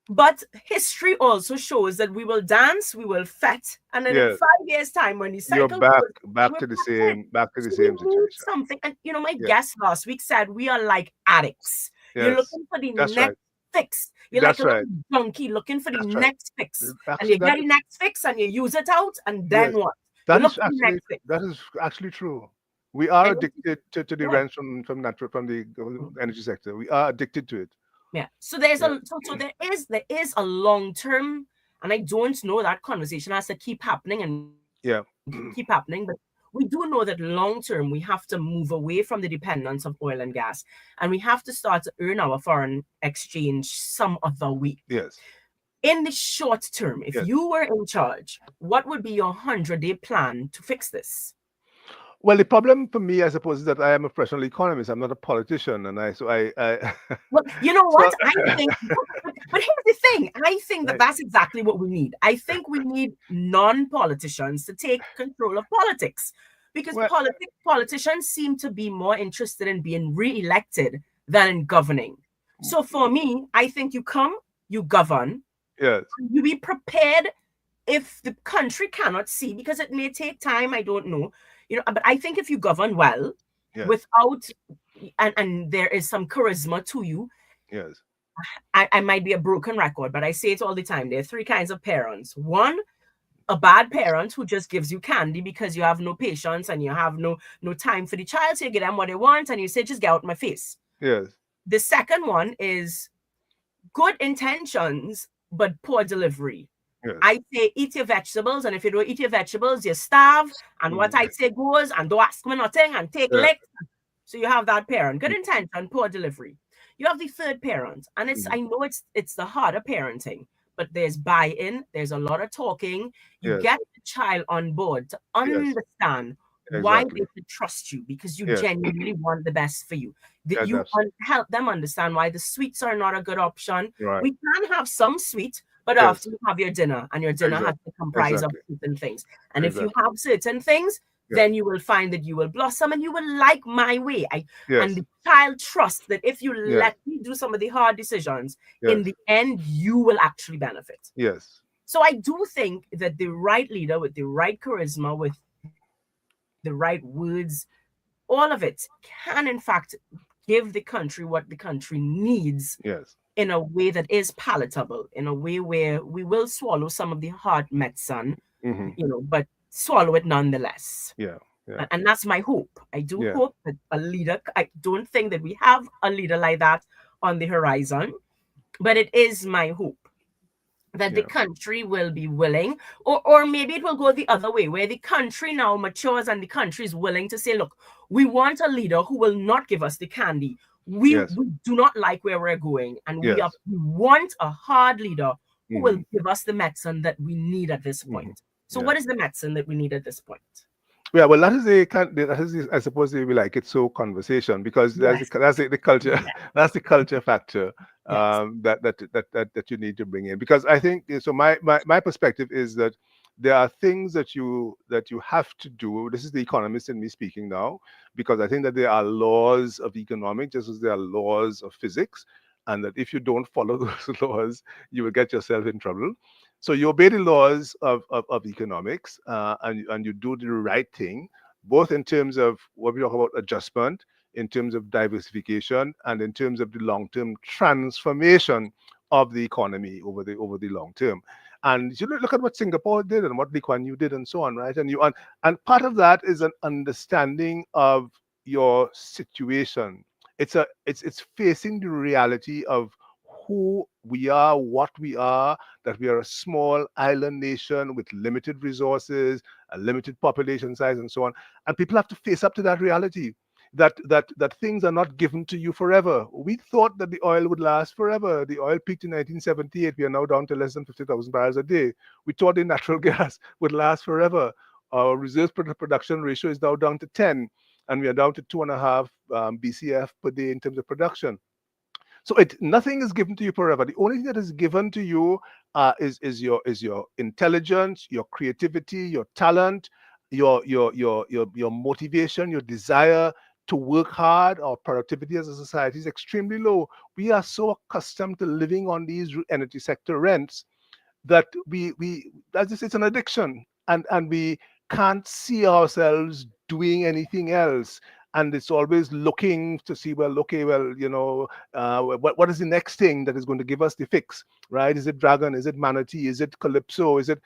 but history also shows that we will dance, we will fet, and then in Yes. 5 years' time, when the You're cycle back goes, back we're to the back in. same back to the So we same need situation. something. And my Yeah. guest last week said we are like addicts. You're Yes. looking for the That's right. next fix. You're like That's a right. little donkey looking for the That's right. next fix. And Actually, you get the next fix and you use it out, and then yes. what? You That look is for the actually next fix. true. We are And addicted to the yeah. rents from the energy sector. We are addicted to it. Yeah. So there's Yeah. there is a long term, and I don't know, that conversation has to keep happening and keep Yeah. happening, but we do know that long term we have to move away from the dependence of oil and gas, and we have to start to earn our foreign exchange some other way. Yes. In the short term, if Yes. you were in charge, what would be your 100-day plan to fix this? Well, the problem for me, I suppose, is that I am a professional economist. I'm not a politician, and I Well, you know so what? I think, but here's the thing. I think that right. that's exactly what we need. I think we need non-politicians to take control of politics because Well, politicians seem to be more interested in being re-elected than in governing. So for me, I think you come, you govern, yes. you be prepared if the country cannot see, because it may take time, I don't know. But I think if you govern well, Yes. without and there is some charisma to you, Yes. I might be a broken record, but I say it all the time. There are three kinds of parents. One, a bad parent who just gives you candy because you have no patience and you have no time for the child, so you give them what they want and you say, just get out my face. Yes. The second one is good intentions but poor delivery. Yes. I say eat your vegetables, and if you don't eat your vegetables, you starve. And what I Mm. say goes, and don't ask me nothing, and take Yeah. licks. So you have that parent, good Mm. intention, poor delivery. You have the third parent, and Mm. I know it's the harder parenting, but there's buy-in, there's a lot of talking. You Yes. get the child on board to Yes. understand why Exactly. they should trust you because you Yes. genuinely want the best for you. That That's you absolutely help them understand why the sweets are not a good option. right. We can have some sweet, but Yes. after you have your dinner, and your dinner has Exactly. to comprise of Exactly. certain things. And if you Exactly. have certain things, Yeah. then you will find that you will blossom and you will like my way. And Yes. the child trusts that if you Yes. let me do some of the hard decisions, in Yes. the end, you will actually benefit. Yes. So I do think that the right leader with the right charisma, with the right words, all of it can in fact give the country what the country needs Yes. in a way that is palatable, in a way where we will swallow some of the hard medicine, Hmm. but swallow it nonetheless. Yeah. Yeah. And that's my hope. I do Yeah. hope that a leader, I don't think that we have a leader like that on the horizon, but it is my hope that the Yeah. country will be willing, or maybe it will go the other way, where the country now matures and the country is willing to say, look, we want a leader who will not give us the candy. Yes. We do not like where we're going, and Yes. we want a hard leader who will Hmm. give us the medicine that we need at this Hmm. point. So, Yeah. what is the medicine that we need at this point? Yeah, well, that is that is I suppose we like it so conversation because Yes, that's the culture yes, that's the culture factor yes, that you need to bring in because I think so. My perspective is that there are things that you have to do. This is the economist in me speaking now because I think that there are laws of economics just as there are laws of physics, and that if you don't follow those laws, you will get yourself in trouble. So you obey the laws of economics, and you do the right thing, both in terms of what we talk about adjustment, in terms of diversification, and in terms of the long-term transformation of the economy over the long term. And you look at what Singapore did and what Lee Kuan Yew did and so on, right? And part of that is an understanding of your situation. It's facing the reality of who we are, what we are, that we are a small island nation with limited resources, a limited population size, and so on. And people have to face up to that reality that things are not given to you forever. We thought that the oil would last forever. The oil peaked in 1978. We are now down to less than 50,000 barrels a day. We thought the natural gas would last forever. Our reserve production ratio is now down to 10, and we are down to 2.5 BCF per day in terms of production. So nothing is given to you forever. The only thing that is given to you is your intelligence, your creativity, your talent, your motivation, your desire to work hard. Our productivity as a society is extremely low. We are so accustomed to living on these energy sector rents that we as I say, it's an addiction, and we can't see ourselves doing anything else. And it's always looking to see, well, okay, well, what is the next thing that is going to give us the fix, right? Is it dragon? Is it manatee? Is it calypso? Is it,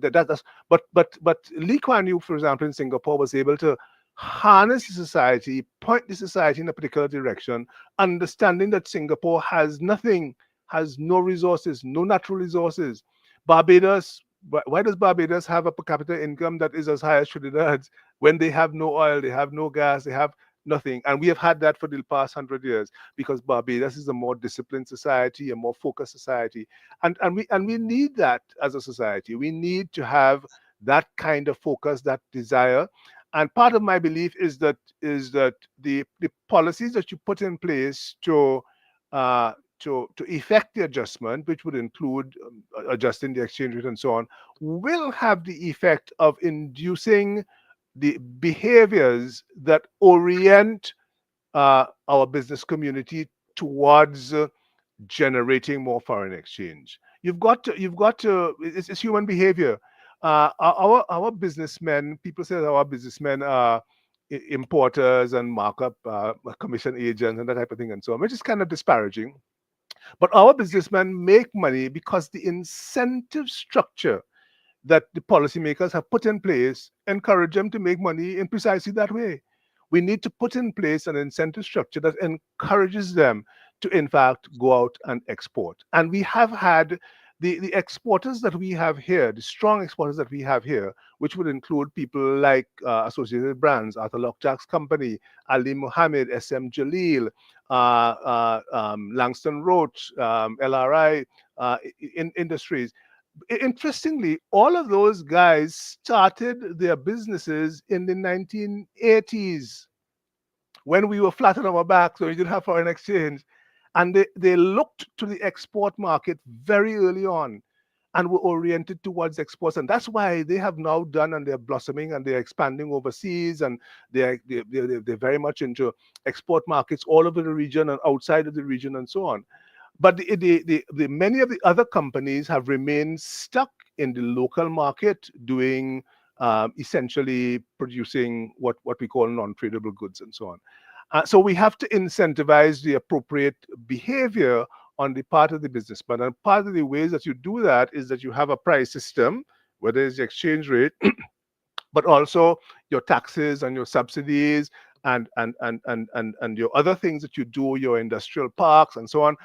that's but Lee Kuan Yew, for example, in Singapore, was able to harness the society, point the society in a particular direction, understanding that Singapore has nothing, has no resources, no natural resources. Barbados, why does Barbados have a per capita income that is as high as Trinidad's when they have no oil, they have no gas, they have nothing? And we have had that for the past 100 years because Barbados is a more disciplined society, a more focused society, and we need that as a society. We need to have that kind of focus, that desire. And part of my belief is that the policies that you put in place uh, to effect the adjustment, which would include adjusting the exchange rate and so on, will have the effect of inducing the behaviors that orient our business community towards generating more foreign exchange. You've got to. It's human behavior. Our businessmen. People say that our businessmen are importers and markup commission agents and that type of thing and so on, which is kind of disparaging. But our businessmen make money because the incentive structure that the policymakers have put in place encourage them to make money in precisely that way. We need to put in place an incentive structure that encourages them to, in fact, go out and export. And we have had the exporters that we have here, the strong exporters that we have here, which would include people like Associated Brands, Arthur Lockjack's company, Ali Muhammad, SM Jalil, Langston Roach, LRI Industries. Interestingly, all of those guys started their businesses in the 1980s when we were flat on our back, so we didn't have foreign exchange. And they looked to the export market very early on and were oriented towards exports. And that's why they have now done, and they're blossoming and they're expanding overseas, and they're very much into export markets all over the region and outside of the region and so on. But the many of the other companies have remained stuck in the local market, doing essentially producing what we call non-tradable goods and so on. So we have to incentivize the appropriate behavior on the part of the businessman. And part of the ways that you do that is that you have a price system, whether it's the exchange rate, but also your taxes and your subsidies and your other things that you do, your industrial parks and so on,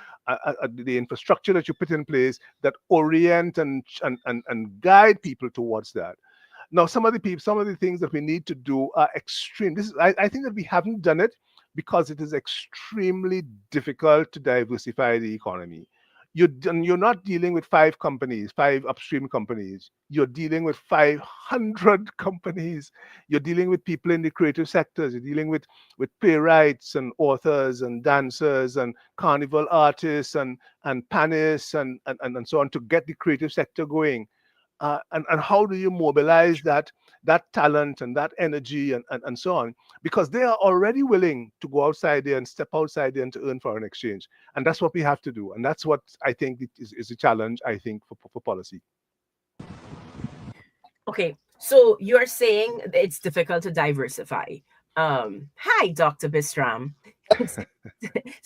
the infrastructure that you put in place that orient and guide people towards that. Now, some of the things that we need to do are extreme. I think that we haven't done it because it is extremely difficult to diversify the economy. You're not dealing with five companies, five upstream companies. You're dealing with 500 companies. You're dealing with people in the creative sectors. You're dealing with playwrights and authors and dancers and carnival artists and panists and so on to get the creative sector going. And how do you mobilize that talent and that energy and so on, because they are already willing to go outside there and step outside there and to earn foreign exchange. And that's what we have to do, and that's what I think is a challenge, I think, for policy. Okay, so you're saying it's difficult to diversify. Hi, Dr. Bistram.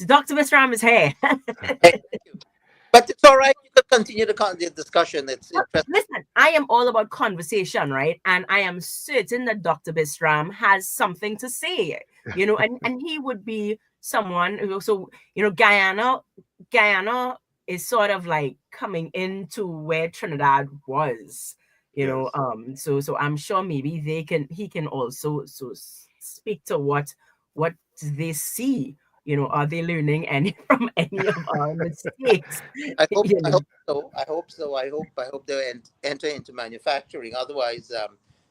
Dr. Bistram is here. Hey, thank you. But it's all right. You can continue the discussion. It's interesting. Listen, I am all about conversation, right? And I am certain that Dr. Bistram has something to say, and he would be someone who, so, Guyana is sort of like coming into where Trinidad was, Yes. so I'm sure maybe he can also speak to what they see. Are they learning any from any of our mistakes? I hope. you I know hope so. I hope so. I hope they enter into manufacturing. Otherwise,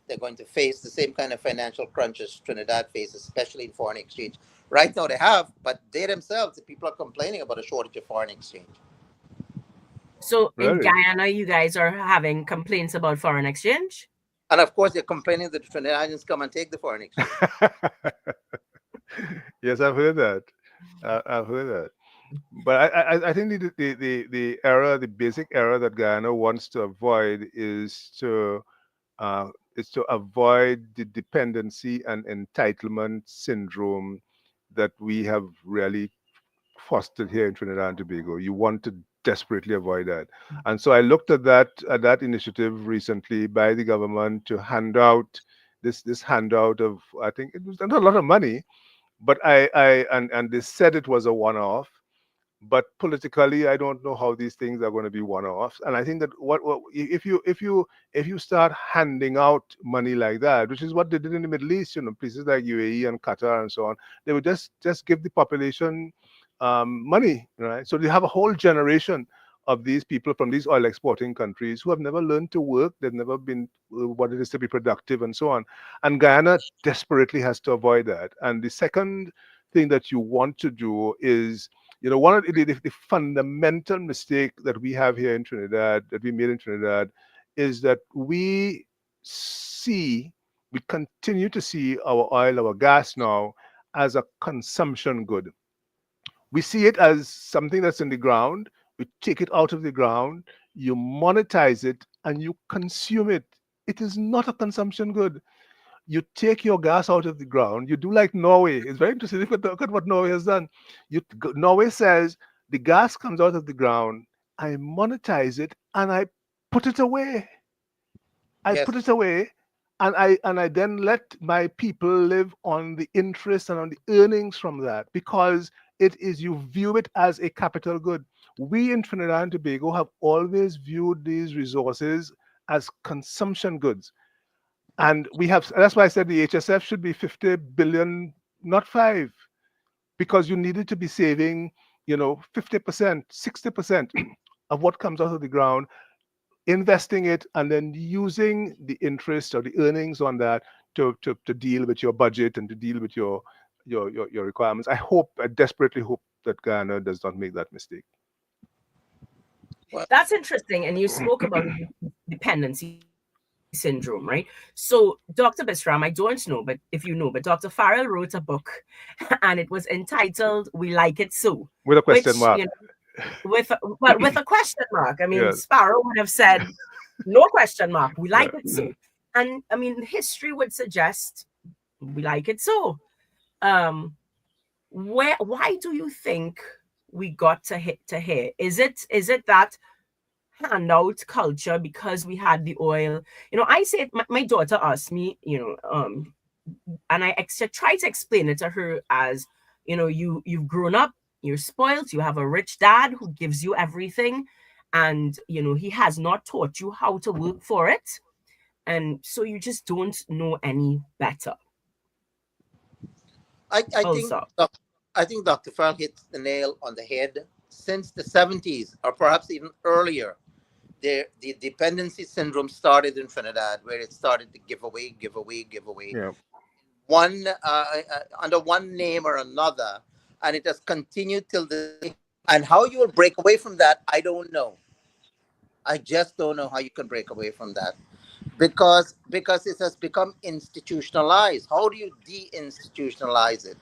they're going to face the same kind of financial crunches Trinidad faces, especially in foreign exchange. Right now, they have, but they themselves, the people are complaining about a shortage of foreign exchange. So in Really? Guyana, you guys are having complaints about foreign exchange? And of course, they're complaining that the Trinidadians come and take the foreign exchange. Yes, I've heard that. I've heard that. But I think the error, the basic error that Guyana wants to avoid is to avoid the dependency and entitlement syndrome that we have really fostered here in Trinidad and Tobago. You want to desperately avoid that. And so I looked at that initiative recently by the government to hand out this handout of, I think it was not a lot of money, but and they said it was a one-off, but politically I don't know how these things are going to be one-offs. And I think that what if you start handing out money like that, which is what they did in the Middle East, places like UAE and Qatar and so on, they would just give the population money, right? So they have a whole generation of these people from these oil exporting countries who have never learned to work, they've never been what it is to be productive and so on. And Guyana desperately has to avoid that. And the second thing that you want to do is, one of the fundamental mistake that we have here in Trinidad, that we made in Trinidad, is that we continue to see our oil, our gas now as a consumption good. We see it as something that's in the ground. We take it out of the ground, you monetize it, and you consume it. It is not a consumption good. You take your gas out of the ground. You do like Norway. It's very interesting. If you look at what Norway has done, Norway says the gas comes out of the ground, I monetize it, and I put it away. I put it Yes. away, and I then let my people live on the interest and on the earnings from that, because it is, you view it as a capital good. We in Trinidad and Tobago have always viewed these resources as consumption goods. And we have, that's why I said the HSF should be 50 billion, not five, because you needed to be saving, 50%, 60% of what comes out of the ground, investing it, and then using the interest or the earnings on that to deal with your budget and to deal with your requirements. I desperately hope that Ghana does not make that mistake. Well, That's interesting. And you spoke about dependency syndrome, right? So, Dr. Bisram, I don't know, but if you know, but Dr. Farrell wrote a book and it was entitled We Like It So, With a question which, mark. with a question mark. I mean, Yes. Sparrow would have said, no question mark, we Yeah. like it so. And I mean, history would suggest we like it so. Um, why do you think we got to here? Is it that handout culture because we had the oil? I say my daughter asked me, and I try to explain it to her as, you've grown up, you're spoiled, you have a rich dad who gives you everything, and he has not taught you how to work for it, and so you just don't know any better. I Full think stop. I think Dr. Farrell hits the nail on the head. Since the 70s, or perhaps even earlier, the dependency syndrome started in Trinidad, where it started to give away, give away, give away, Yeah. one under one name or another, and it has continued till the day. And how you will break away from that, I don't know. I just don't know how you can break away from that, because it has become institutionalized. How do you de-institutionalize it?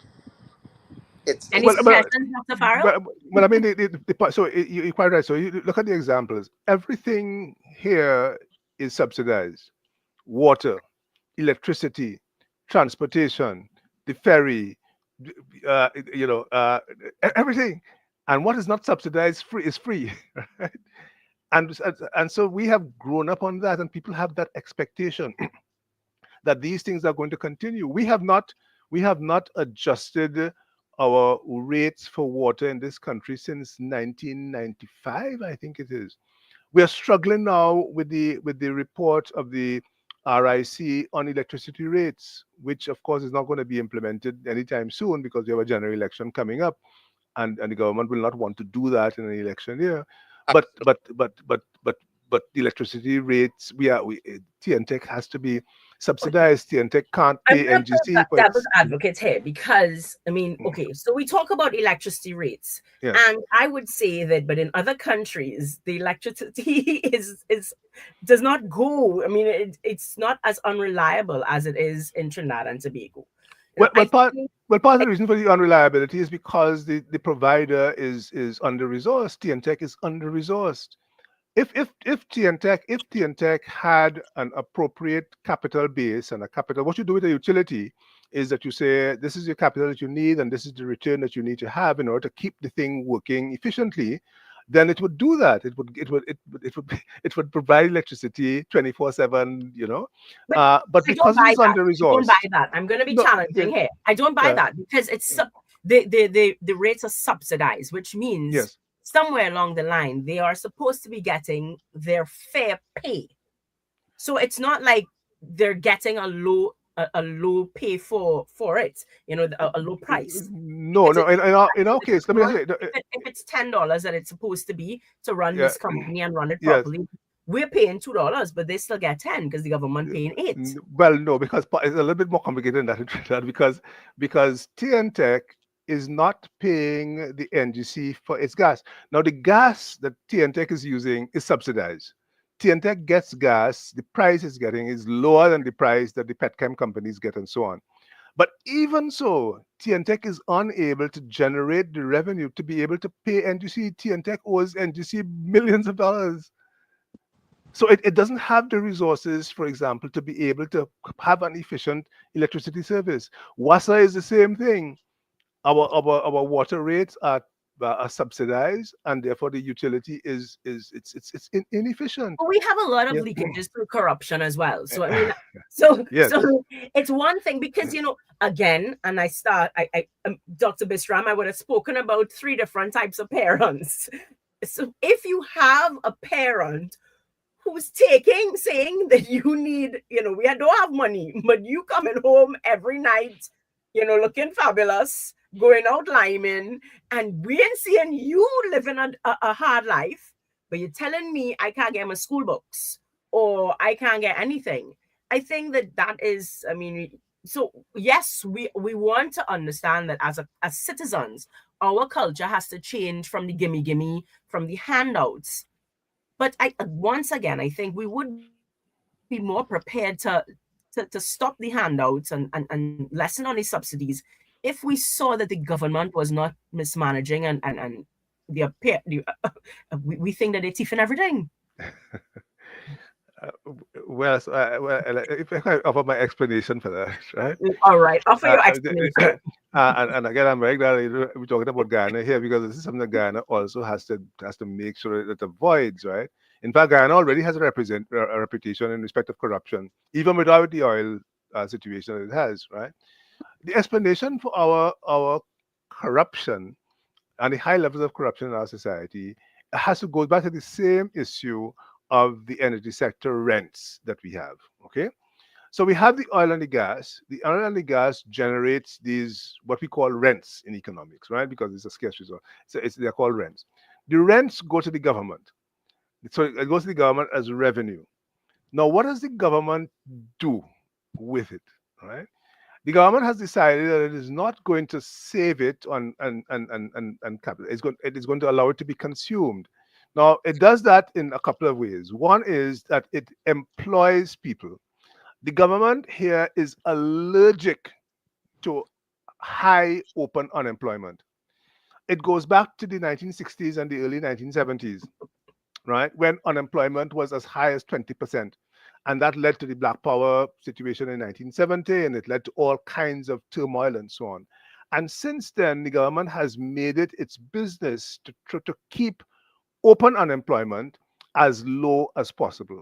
Any Well, It's well, suggestions, Dr. Farrell? well, I mean, so you're quite right. So you look at the examples. Everything here is subsidized: water, electricity, transportation, the ferry, everything. And what is not subsidized free is free, right? And so we have grown up on that, and people have that expectation that these things are going to continue. We have not adjusted our rates for water in this country since 1995, I think it is. We are struggling now with the report of the RIC on electricity rates, which of course is not going to be implemented anytime soon because we have a general election coming up, and the government will not want to do that in an election year. But absolutely. but but but but but the electricity rates, TNTech has to be subsidized. TNTech can't I'm pay going to play NGC for devil's its. advocate here because, I mean, Mm, okay, so we talk about electricity rates, yes. and I would say that, but in other countries, the electricity is does not go. I mean, it's not as unreliable as it is in Trinidad and Tobago. Well, well, I part think well, part of the reason for the unreliability is because the provider is under resourced. TNTech is under resourced. If TNTech had an appropriate capital base and a capital, what you do with a utility is that you say this is your capital that you need and this is the return that you need to have in order to keep the thing working efficiently. Then it would do that. It would provide electricity 24/7. but But I don't because it buy is that. under I don't buy resourced, that. I'm going to be no, challenging here. I don't buy yeah, that because it's mm, the rates are subsidized, which means yes. somewhere along the line they are supposed to be getting their fair pay. So it's not like they're getting a low pay for it, a low price. No, Because no. In our if it's case, let me just not, say, if it's $10 that it's supposed to be to run yeah, this company and run it yes. properly, we're paying $2, but they still get 10 because the government paying 8. Well, no, because it's a little bit more complicated than that in Trinidad, because TNTech is not paying the NGC for its gas. Now, the gas that TNTech is using is subsidized. TNTech gets gas. The price it's getting is lower than the price that the petchem companies get, and so on. But even so, TNTech is unable to generate the revenue to be able to pay NGC. TNTech owes NGC millions of dollars. So it doesn't have the resources, for example, to be able to have an efficient electricity service. WASA is the same thing. Our water rates are are subsidized, and therefore the utility is inefficient. We have a lot of Yeah. leakages through corruption as well. So I mean, so Yes. so it's one thing because again, and Dr. Bistram, I would have spoken about three different types of parents. So if you have a parent who's saying that you need, we don't have money, but you coming home every night, looking fabulous, going out liming, and we ain't seeing you living a hard life, but you're telling me I can't get my school books or I can't get anything. I think that is, I mean, so yes, we want to understand that as citizens, our culture has to change from the gimme, from the handouts. But once again, I think we would be more prepared to stop the handouts and lessen on the subsidies if we saw that the government was not mismanaging and we think that they're thieving everything. Uh, if I can offer my explanation for that, right? All right, offer Uh, your uh, the- explanation. and again, I'm very glad we're talking about Guyana here because this is something that Guyana also has to make sure that it avoids, right? In fact, Guyana already has a reputation in respect of corruption, even without the oil situation it has, right? The explanation for our corruption and the high levels of corruption in our society has to go back to the same issue of the energy sector rents that we have. Okay, so we have the oil and the gas. The oil and the gas generates these what we call rents in economics, right? Because it's a scarce resource. So they're called rents. The rents go to the government. So it goes to the government as revenue. Now, what does the government do with it? Right? The government has decided that it is not going to save it on and capital. It is going to allow it to be consumed. Now, it does that in a couple of ways. One is that it employs people. The government here is allergic to high open unemployment. It goes back to the 1960s and the early 1970s, right, when unemployment was as high as 20%. And that led to the Black Power situation in 1970, and it led to all kinds of turmoil and so on. And since then, the government has made it its business to keep open unemployment as low as possible.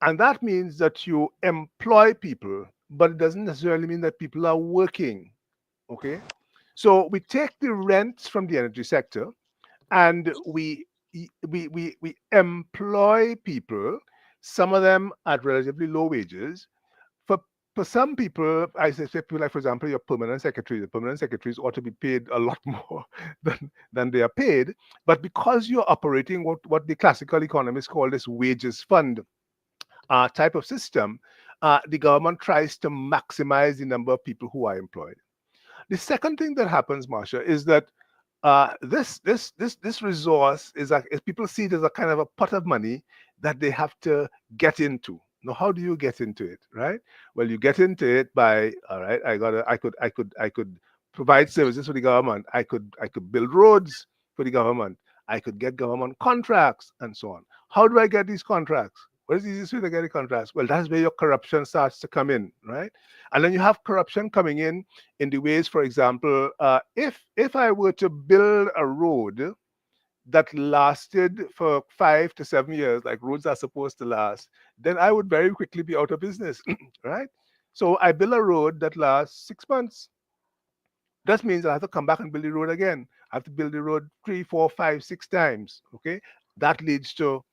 And that means that you employ people, but it doesn't necessarily mean that people are working. Okay. So we take the rents from the energy sector and we employ people, some of them at relatively low wages. For for some people, I say people like, for example, your permanent secretary. The permanent secretaries ought to be paid a lot more than they are paid. But because you're operating what the classical economists call this wages fund type of system, the government tries to maximize the number of people who are employed. The second thing that happens, Marsha, is that this resource is people see it as a kind of a pot of money that they have to get into. Now, how do you get into it, right? Well, you get into it by, all right, I could provide services for the government. I could build roads for the government. I could get government contracts and so on. How do I get these contracts? What is the easiest way to get the contracts? Well, that's where your corruption starts to come in, right? And then you have corruption coming in the ways, for example, if I were to build a road that lasted for 5 to 7 years, like roads are supposed to last, then I would very quickly be out of business, right? So I build a road that lasts 6 months. That means I have to come back and build the road again. I have to build the road three, four, five, 6 times. Okay, that leads to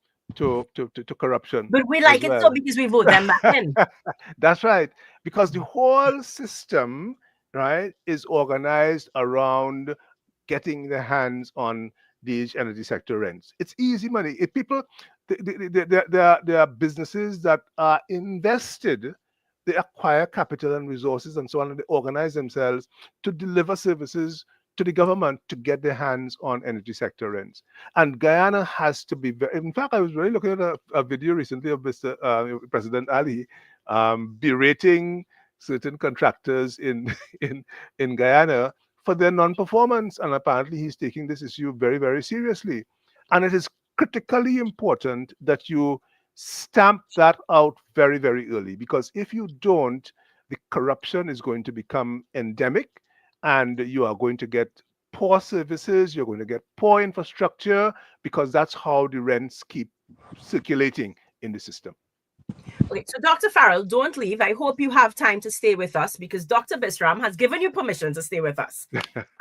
corruption But we as like it so well. because we vote them back in. That's right. Because the whole system, right, is organized around getting their hands on these energy sector rents. It's easy money. If people, there are businesses that are invested, they acquire capital and resources and so on, and they organize themselves to deliver services to the government to get their hands on energy sector rents. And Guyana has to be very, in fact, I was really looking at a video recently of Mr. President Ali berating certain contractors in in in Guyana for their non-performance, and apparently he's taking this issue very, very seriously. And it is critically important that you stamp that out very, very early, because if you don't, the corruption is going to become endemic, and you are going to get poor services, you're going to get poor infrastructure, because that's how the rents keep circulating in the system. Okay, so Dr. Farrell, don't leave. I hope you have time to stay with us because Dr. Bisram has given you permission to stay with us.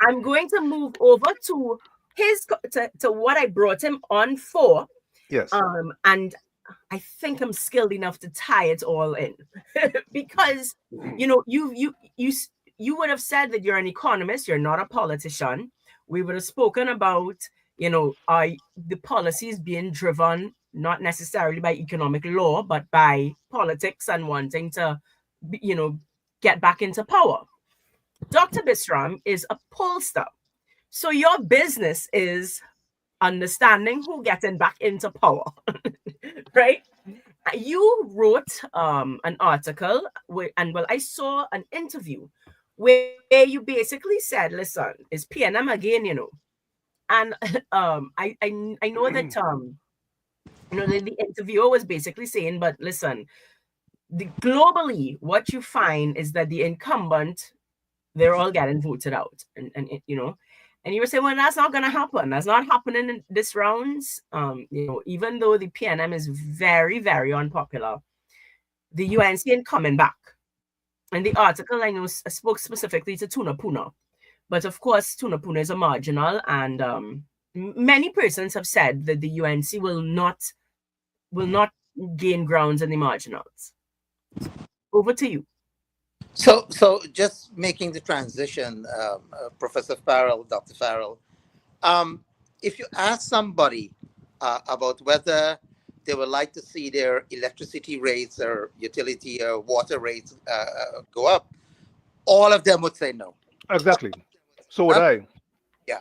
I'm going to move over to to what I brought him on for. Yes. And I think I'm skilled enough to tie it all in because you would have said that you're an economist, you're not a politician. We would have spoken about the policies being driven not necessarily by economic law, but by politics and wanting to get back into power. Dr. Bisram is a pollster, so your business is understanding who getting back into power, right? You wrote an article I saw an interview where you basically said, listen, it's PNM again, and I know that the interviewer was basically saying, but listen, globally what you find is that the incumbent, they're all getting voted out, and you were saying, well, that's not going to happen. That's not happening in this rounds. Even though the PNM is very, very unpopular, the UNC ain't coming back. And the article, I know, spoke specifically to Tunapuna. But of course, Tunapuna is a marginal, and many persons have said that the UNC will not gain grounds in the marginals. Over to you. So just making the transition, Professor Farrell, Dr. Farrell, if you ask somebody about whether they would like to see their electricity rates or utility or water rates go up, all of them would say no. Exactly. So would I. Yeah.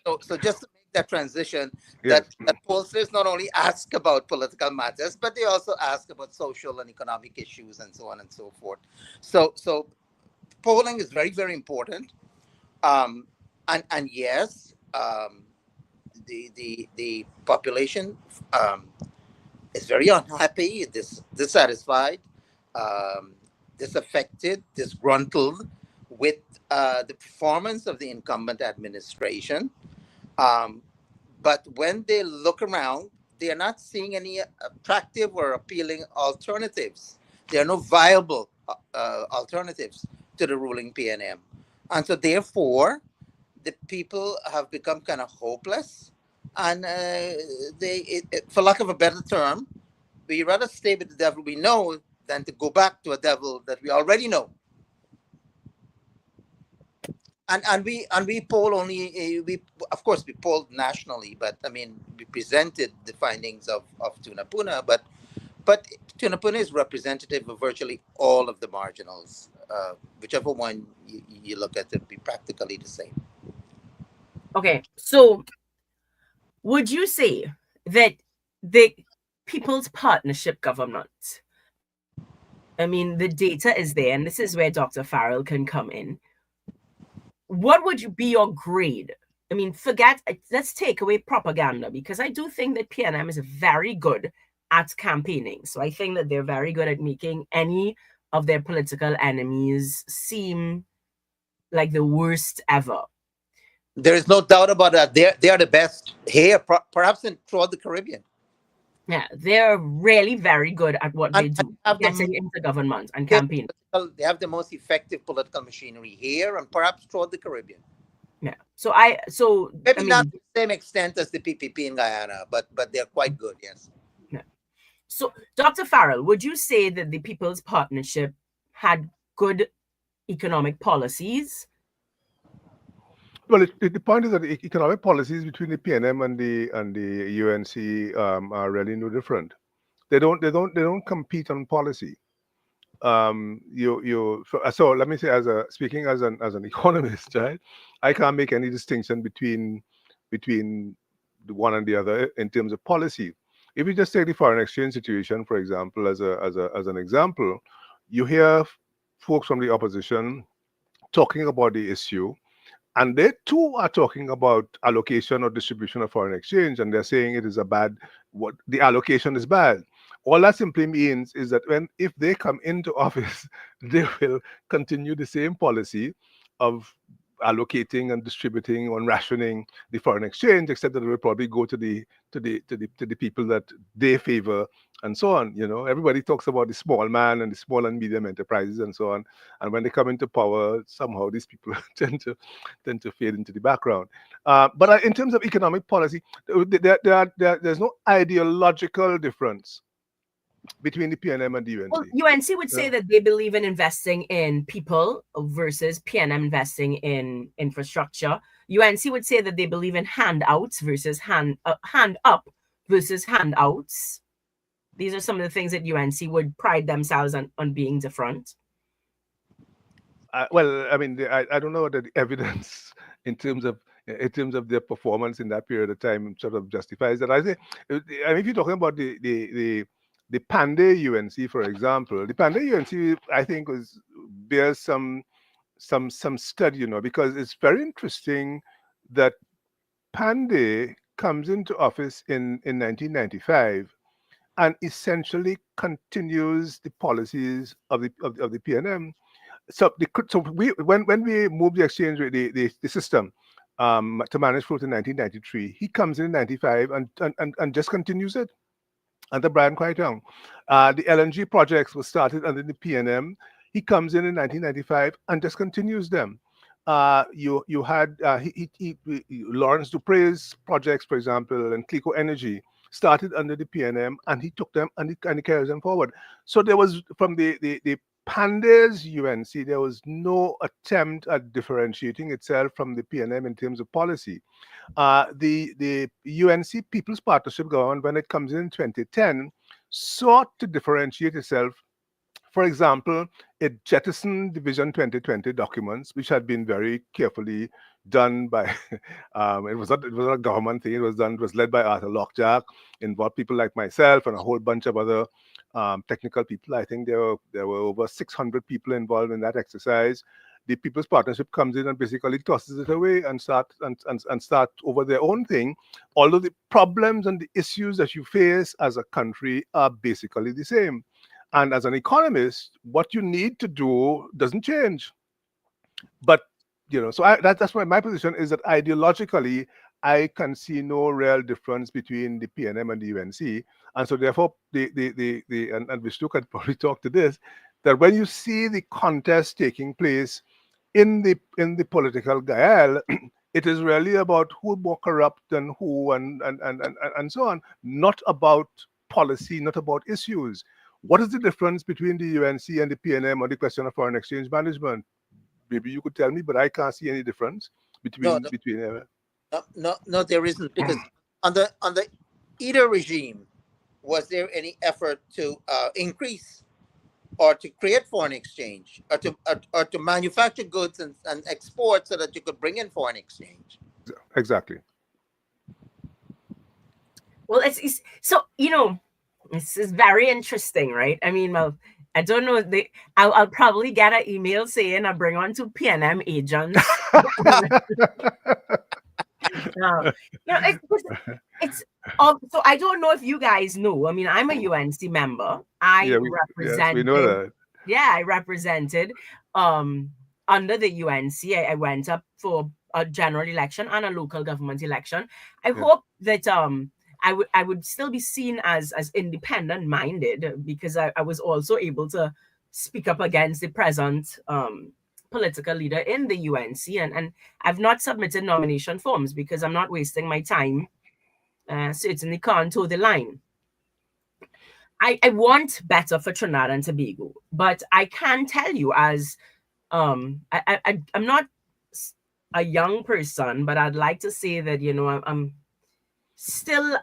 So just to make that transition, Yes. that pollsters not only ask about political matters, but they also ask about social and economic issues and so on and so forth. So polling is very, very important. And yes, the population is very unhappy, dissatisfied, disaffected, disgruntled with the performance of the incumbent administration. But when they look around, they are not seeing any attractive or appealing alternatives. There are no viable alternatives to the ruling PNM. And so therefore, the people have become kind of hopeless. And for lack of a better term, we rather stay with the devil we know than to go back to a devil that we already know. And we poll only, we of course we polled nationally, but I mean we presented the findings of Tunapuna, but Tunapuna is representative of virtually all of the marginals. Whichever one you look at, it'd be practically the same. Okay, so would you say that the People's Partnership government, I mean, the data is there, and this is where Dr. Farrell can come in. What would be your grade? I mean, let's take away propaganda, because I do think that PNM is very good at campaigning. So I think that they're very good at making any of their political enemies seem like the worst ever. There is no doubt about that. They are the best here, perhaps throughout the Caribbean. Yeah, they're really very good at what they do, getting into government and campaign. They have the most effective political machinery here and perhaps throughout the Caribbean. Yeah. Maybe not to the same extent as the PPP in Guyana, but they're quite good, yes. Yeah. So, Dr. Farrell, would you say that the People's Partnership had good economic policies? Well, the point is that the economic policies between the PNM and the UNC are really no different. They don't compete on policy. So let me say, speaking as an economist, right? I can't make any distinction between the one and the other in terms of policy. If you just take the foreign exchange situation, for example, as an example, you hear folks from the opposition talking about the issue, and they too are talking about allocation or distribution of foreign exchange, and they're saying it is the allocation is bad. All that simply means is that if they come into office, they will continue the same policy of allocating and distributing on rationing the foreign exchange, except that it will probably go to the people that they favor and so on. Everybody talks about the small man and the small and medium enterprises and so on. And when they come into power, somehow these people tend to fade into the background. But in terms of economic policy, there's no ideological difference between the PNM and the UNC. Well, UNC would say that they believe in investing in people versus PNM investing in infrastructure. UNC would say that they believe in handouts versus hand up versus handouts. These are some of the things that UNC would pride themselves on being different. Well, I mean, I don't know that the evidence in terms of their performance in that period of time sort of justifies that. I mean, if you're talking about the Pandey UNC, for example, the Pandey UNC, I think, bears some study, because it's very interesting that Pandey comes into office in 1995 and essentially continues the policies of the PNM. So when we moved the exchange rate, the system to manage float in 1993, he comes in 95 and just continues it under Brian Quaitong. The LNG projects were started under the PNM. He comes in 1995 and just continues them. You had Lawrence Dupre's projects, for example, and Clico Energy started under the PNM, and he took them and he carries them forward. So there was, from the Pandey's UNC, there was no attempt at differentiating itself from the PNM in terms of policy. The UNC People's Partnership government, when it comes in 2010, sought to differentiate itself. For example, it jettisoned the Vision 2020 documents, which had been very carefully done by, it was not a government thing, it was led by Arthur Lockjack, involved people like myself and a whole bunch of other technical people. I think there were over 600 people involved in that exercise. The People's Partnership comes in and basically tosses it away and start over their own thing. Although the problems and the issues that you face as a country are basically the same. And as an economist, what you need to do doesn't change. But, so that's why my position is that ideologically, I can see no real difference between the PNM and the UNC. And so therefore, and Vishnu can probably talk to this, that when you see the contest taking place in the political Gael, it is really about who more corrupt than who and so on, not about policy, not about issues. What is the difference between the UNC and the PNM on the question of foreign exchange management? Maybe you could tell me, but I can't see any difference between. No, there isn't, because under either regime, was there any effort to increase or to create foreign exchange or to manufacture goods and export so that you could bring in foreign exchange? Exactly. Well, it's so this is very interesting, right? I mean, well, I don't know. I'll probably get an email saying I bring on 2 PNM agents. It's so I don't know if you guys know. I mean, I'm a UNC member. I represented. Yes, we know that. Yeah, I represented under the UNC. I went up for a general election and a local government election. I hope that I would still be seen as independent minded, because I was also able to speak up against the present political leader in the UNC, and I've not submitted nomination forms because I'm not wasting my time. Certainly can't toe the line. I want better for Trinidad and Tobago, but I can tell you, as I'm not a young person, but I'd like to say that I'm still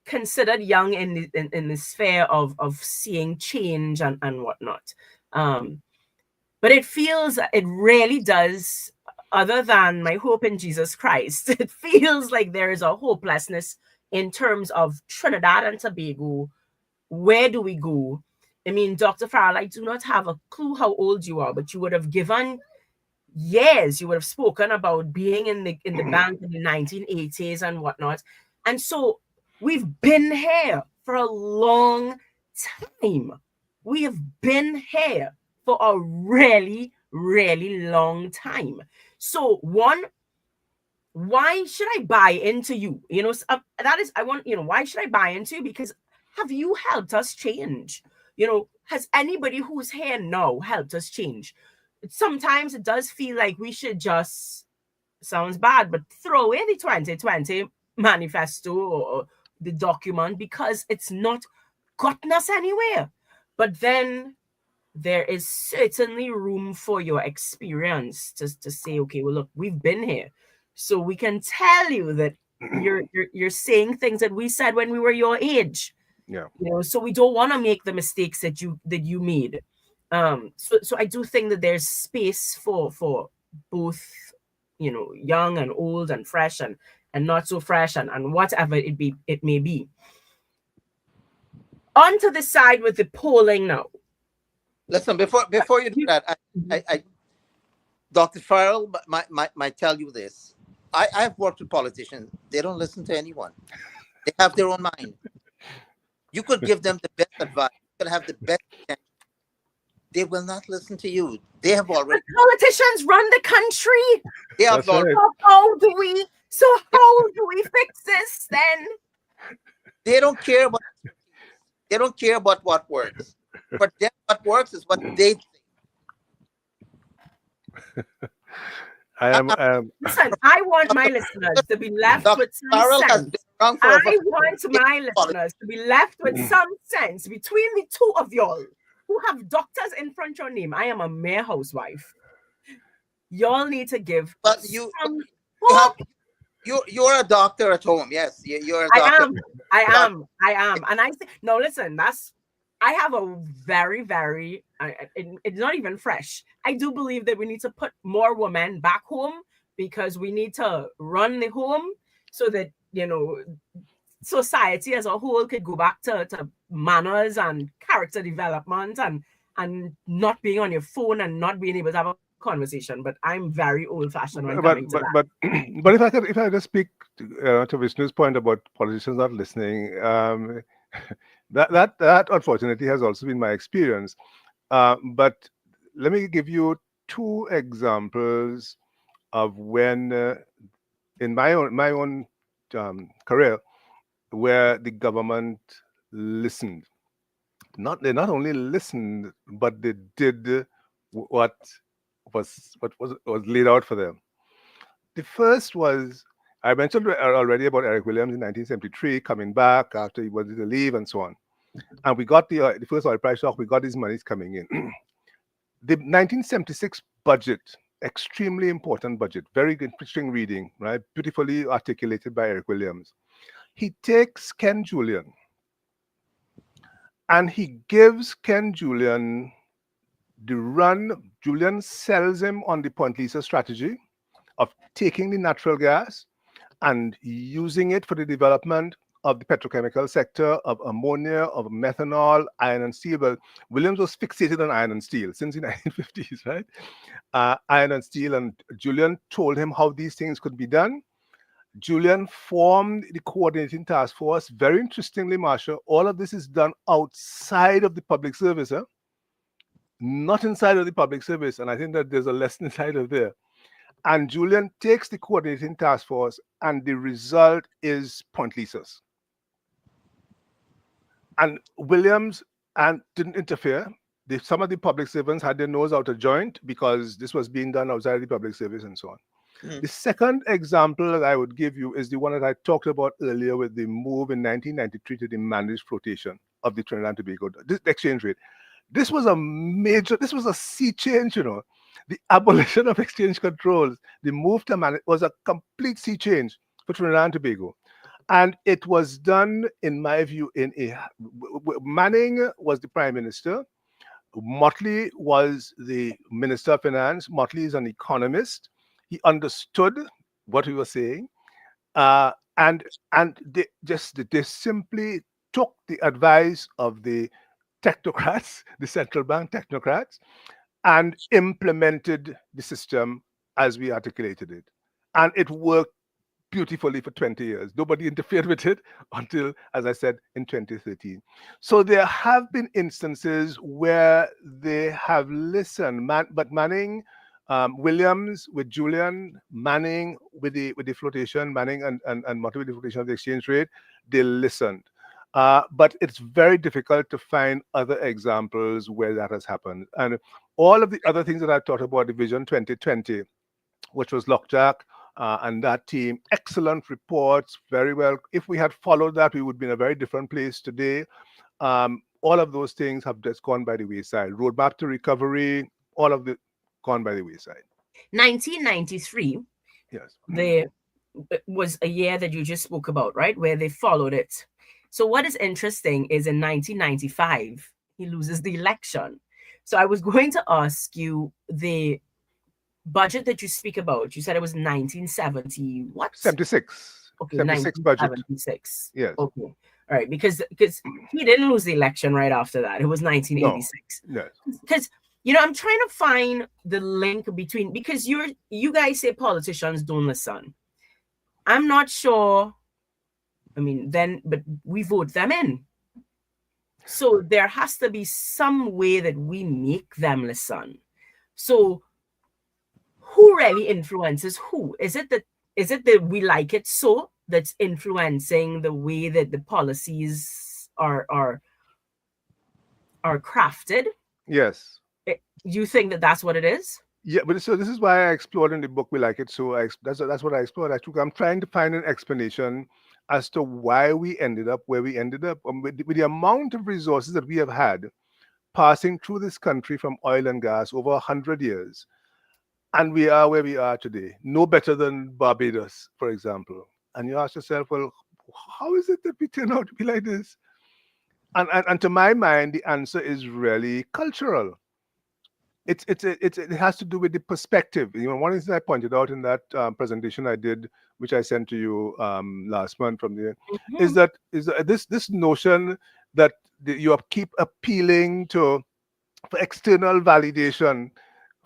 considered young in the sphere of seeing change and whatnot. But it really does, other than my hope in Jesus Christ, it feels like there is a hopelessness in terms of Trinidad and Tobago. Where do we go? I mean, Dr. Farrell, I do not have a clue how old you are, but you would have given years. You would have spoken about being in the bank in the 1980s and whatnot. And so we've been here for a long time. We have been here for a really, really long time. So one, why should I buy into you? That is, I want, why should I buy into you? Because have you helped us change? Has anybody who's here now helped us change? Sometimes it does feel like we should just, sounds bad, but throw away the 2020 manifesto or the document because it's not gotten us anywhere. But then there is certainly room for your experience to say, okay, well, look, we've been here. So we can tell you that you're saying things that we said when we were your age. Yeah. So we don't want to make the mistakes that you made. So I do think that there's space for both, young and old and fresh and not so fresh and whatever it may be. On to the side with the polling now. Listen, before you do that, I Dr. Farrell might tell you this. I've worked with politicians. They don't listen to anyone. They have their own mind. You could give them the best advice. You could have the best intention. They will not listen to you. They have already. But politicians run the country. They have already. Right. How do we fix this then? They don't care about. They don't care about what works. For them, what works is what they think. Listen, I want my listeners to be left Dr. with some Farrell has sense. been around for I over. want my listeners to be left with some sense between the two of y'all who have doctors in front of your name. I am a mere housewife. Y'all need to give But some you have hope. you're a doctor at home. Yes, you're a doctor. I am. And I think, no, listen, I have a very, very, it's not even fresh. I do believe that we need to put more women back home because we need to run the home so that, society as a whole could go back to manners and character development and not being on your phone and not being able to have a conversation. But I'm very old fashioned when coming to that. But if I could speak to Vishnu's point about politicians not listening, that unfortunately has also been my experience. But let me give you two examples of when in my own career where the government listened. They not only listened, but they did what was laid out for them. The first was, I mentioned already about Eric Williams in 1973 coming back after he wanted to leave and so on. And we got the first oil price shock, we got these monies coming in. The 1976 budget, extremely important budget, very interesting reading, right? Beautifully articulated by Eric Williams. He takes Ken Julian and he gives Ken Julian the run. Julian sells him on the Point Lisa strategy of taking the natural gas and using it for the development of the petrochemical sector, of ammonia, of methanol, iron and steel. Well, Williams was fixated on iron and steel since the 1950s, right? Iron and steel, and Julian told him how these things could be done. Julian formed the coordinating task force. Very interestingly, Marsha, all of this is done outside of the public service, not inside of the public service. And I think that there's a lesson inside of there. And Julian takes the coordinating task force, and the result is Point Lisas. And Williams didn't interfere. Some of the public servants had their nose out of joint because this was being done outside of the public service and so on. The second example that I would give you is the one that I talked about earlier with the move in 1993 to the managed flotation of the Trinidad and Tobago, the exchange rate. This was a sea change, The abolition of exchange controls, the move to manage was a complete sea change for Trinidad and Tobago. And it was done, in my view, Manning was the prime minister. Motley was the minister of finance. Motley is an economist. He understood what we were saying. And they simply took the advice of the technocrats, the central bank technocrats, and implemented the system as we articulated it. And it worked beautifully for 20 years. Nobody interfered with it until, as I said, in 2013. So there have been instances where they have listened, but Manning Williams with Julian, Manning with the flotation, Manning and Motti with the flotation of the exchange rate, they listened. But it's very difficult to find other examples where that has happened. And all of the other things that I talked about, the Vision 2020, which was Lockjack and that team, excellent reports, very well. If we had followed that, we would be in a very different place today. All of those things have just gone by the wayside. Roadmap to recovery, all of the gone by the wayside. 1993, Yes. was a year that you just spoke about, right? Where they followed it. So what is interesting is in 1995, he loses the election. So I was going to ask you the budget that you speak about. You said it was 1970 what? 76. Okay, 76 budget. 1976. Yes. Okay. All right, because he didn't lose the election right after that. It was 1986. No. Yes. Because I'm trying to find the link between, because you guys say politicians don't listen. I'm not sure. I mean, but we vote them in. So there has to be some way that we make them listen. So who really influences who? Is it that we like it so that's influencing the way that the policies are crafted? Yes. You think that that's what it is? Yeah, but so this is why I explored in the book We Like It So. That's what I explored. I'm trying to find an explanation as to why we ended up where we ended up. With the amount of resources that we have had passing through this country from oil and gas over 100 years, and we are where we are today, no better than Barbados, for example. And you ask yourself, well, how is it that we turn out to be like this? And to my mind, the answer is really cultural. It has to do with the perspective. One of the things I pointed out in that presentation I did, which I sent to you last month from there, is that this notion that you keep appealing for external validation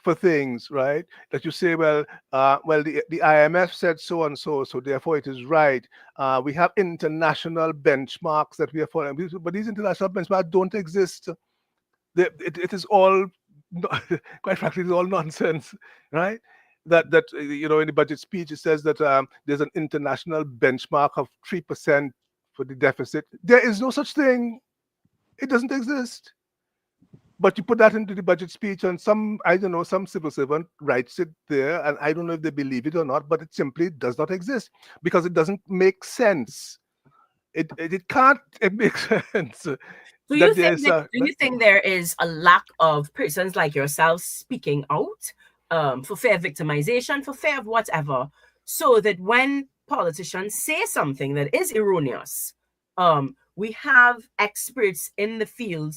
for things, right? That you say, well, the IMF said so and so, so therefore it is right. We have international benchmarks that we are following, but these international benchmarks don't exist. It is all, quite frankly, it's all nonsense, right? That in the budget speech it says that there's an international benchmark of 3% for the deficit. There is no such thing. It doesn't exist. But you put that into the budget speech, and some civil servant writes it there, and I don't know if they believe it or not, but it simply does not exist because it doesn't make sense. It can't. It makes sense. Do you think there is a lack of persons like yourself speaking out for fear of victimization, for fear of whatever, so that when politicians say something that is erroneous, we have experts in the field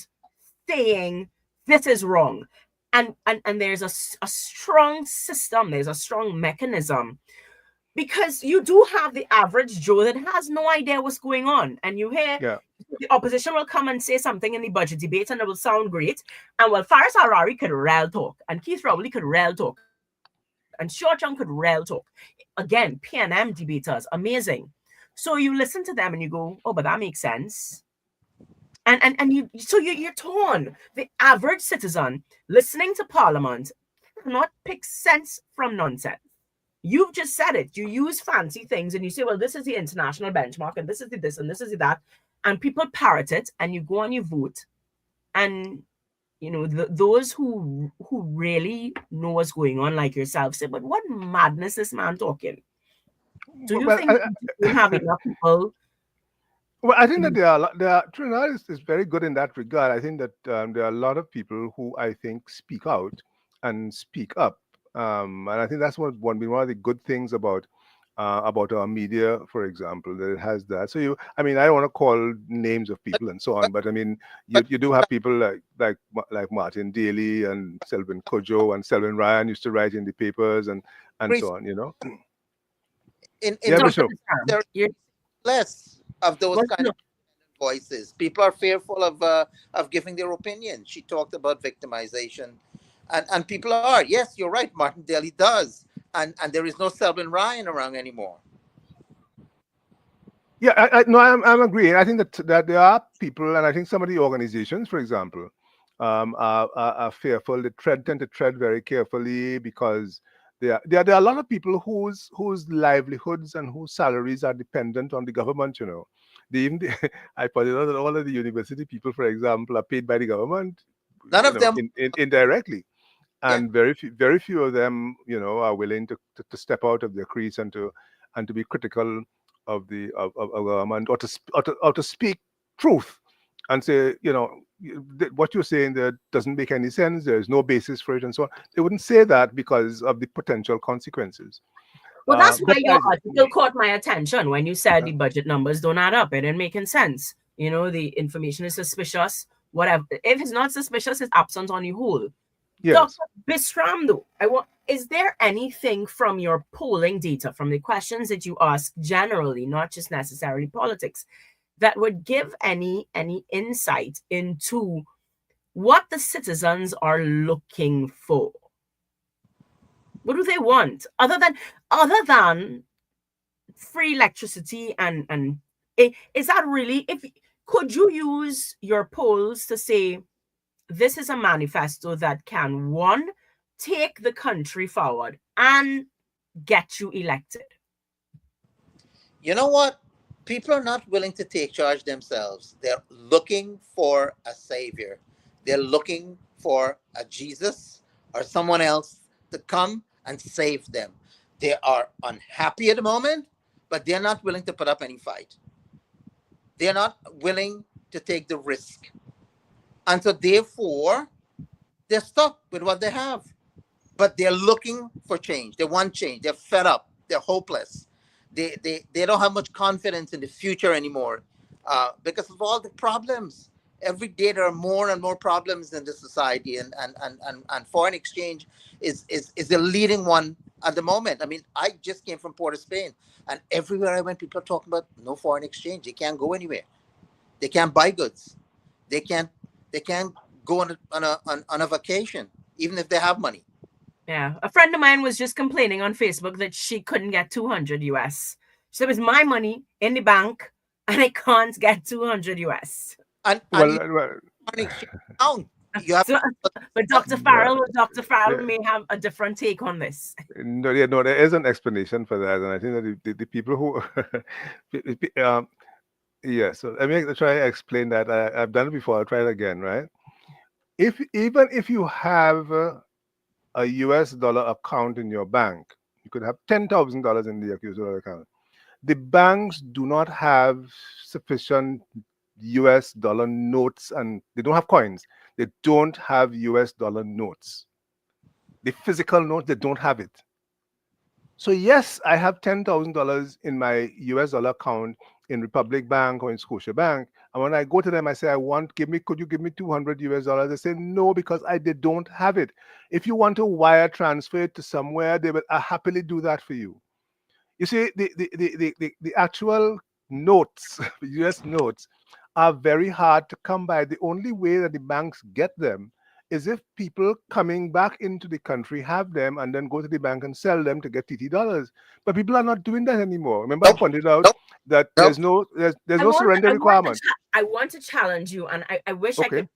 saying this is wrong, and there's a strong system, there's a strong mechanism, because you do have the average Joe that has no idea what's going on, and you hear the opposition will come and say something in the budget debate and it will sound great, and Faris Harari could rail talk, and Keith Rowley could rail talk, and Short Young could rail talk. Again, PNM debaters, amazing. So you listen to them and you go, oh, but that makes sense. And you're torn. The average citizen listening to Parliament cannot pick sense from nonsense. You've just said it. You use fancy things and you say, well, this is the international benchmark, and this is the this, and this is the that. And people parrot it, and you go and you vote. And, those who really know what's going on, like yourself, say, but what madness is this man talking? Do you think you have enough people? Well, I think that there are Trinidad is very good in that regard. I think that there are a lot of people who I think speak out and speak up. And I think that's one of the good things about our media, for example, that it has that. So I don't want to call names of people and so on, but I mean, you do have people like Martin Daly and Selvin Kojo and Selvin Ryan used to write in the papers and so on. In Bishop. Less of those kind of voices. People are fearful of giving their opinion. She talked about victimization. And people are, yes, you're right, Martin Daly does. And there is no Selvin Ryan around anymore. Yeah, I'm agreeing. I think that there are people, and I think some of the organizations, for example, are fearful. They tend to tread very carefully because there are a lot of people whose livelihoods and whose salaries are dependent on the government. They even I pointed out that all of the university people, for example, are paid by the government, None of them. indirectly, Yeah. and very few of them, are willing to step out of their crease and to be critical of government, or to speak truth and say, what you're saying there doesn't make any sense. There's no basis for it, and so on. They wouldn't say that because of the potential consequences. Well, that's why But your article caught my attention when you said the budget numbers don't add up. It didn't make any sense. The information is suspicious. Whatever. If it's not suspicious, it's absent on the whole. yes, Dr. Bisram, though, is there anything from your polling data, from the questions that you ask generally, not just necessarily politics, that would give any insight into what the citizens are looking for? What do they want other than free electricity? And is that really, could you use your polls to say this is a manifesto that can, one, take the country forward and get you elected? You know what? People are not willing to take charge themselves. They're looking for a savior. They're looking for a Jesus or someone else to come and save them. They are unhappy at the moment, but they're not willing to put up any fight. They're not willing to take the risk. And so therefore, they're stuck with what they have. But they're looking for change. They want change. They're fed up. They're hopeless. They don't have much confidence in the future anymore because of all the problems. Every day there are more and more problems in the society, and foreign exchange is the leading one at the moment. I mean, I just came from Port of Spain, and everywhere I went, people are talking about no foreign exchange. They can't go anywhere. They can't buy goods. They can't go on a vacation, even if they have money. Yeah, a friend of mine was just complaining on Facebook that she couldn't get 200 US. She said, it's my money in the bank and I can't get 200 US. And well, you well, foreign exchange down. You have But Dr. Farrell yeah, may have a different take on this. no, yeah, no, there is an explanation for that, and I think that the people who, yeah. So let me try to explain that. I've done it before. I'll try it again, right? Even if you have a US dollar account in your bank, you could have $10,000 in the US dollar account. The banks do not have sufficient US dollar notes, and they don't have coins. They don't have US dollar notes. The physical note, they don't have it. So yes, I have $10,000 in my US dollar account in Republic Bank or in Scotia Bank. And when I go to them, I say, could you give me 200 US dollars? They say, no, because they don't have it. If you want to wire transfer it to somewhere, they will happily do that for you. You see, the actual notes, US notes, are very hard to come by. The only way that the banks get them is if people coming back into the country have them and then go to the bank and sell them to get TT dollars. But people are not doing that anymore. Remember, I nope, pointed out nope, that nope. there's no surrender requirement. I want to challenge you, and I wish I Okay. could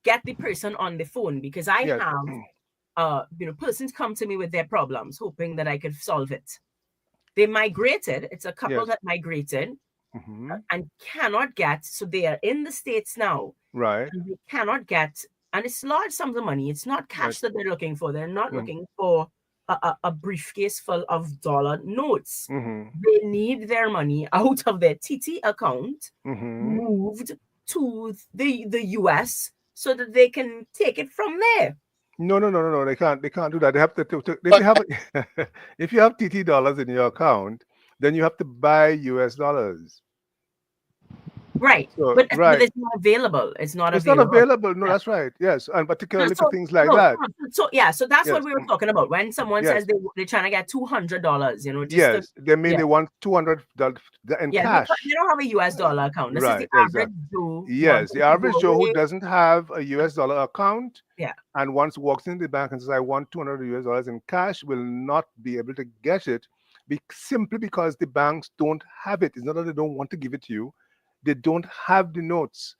get the person on the phone, because I Yes. have persons come to me with their problems, hoping that I could solve it. They migrated. It's a couple Yes. that migrated Hmm. and cannot get. So they are in the States now. Right. And they cannot get, and it's large sums of money. It's not cash Right. that they're looking for. They're not Mhm. looking for a briefcase full of dollar notes. Hmm. They need their money out of their TT account, Hmm. moved to the US, so that they can take it from there. No. They can't. They can't do that. They have if But you have if you have TT dollars in your account, then you have to buy US dollars. Right. So But right, it's not available. It's not it's not available. available. No, that's right. Yes, and particularly for So, things like no, that. so yeah, so that's what Yes, we were talking about. When someone yes, says they're trying to get $200, just to, yes. They mean yeah, they want $200 in yeah, cash. they don't have a US dollar account. This is the Right, average exactly. Joe Yes, wanting the to average go Joe who away. doesn't have a US dollar account Yeah, and once walks into the bank and says, I want 200 US dollars in cash, will not be able to get it simply because the banks don't have it. It's not that they don't want to give it to you, they don't have the notes.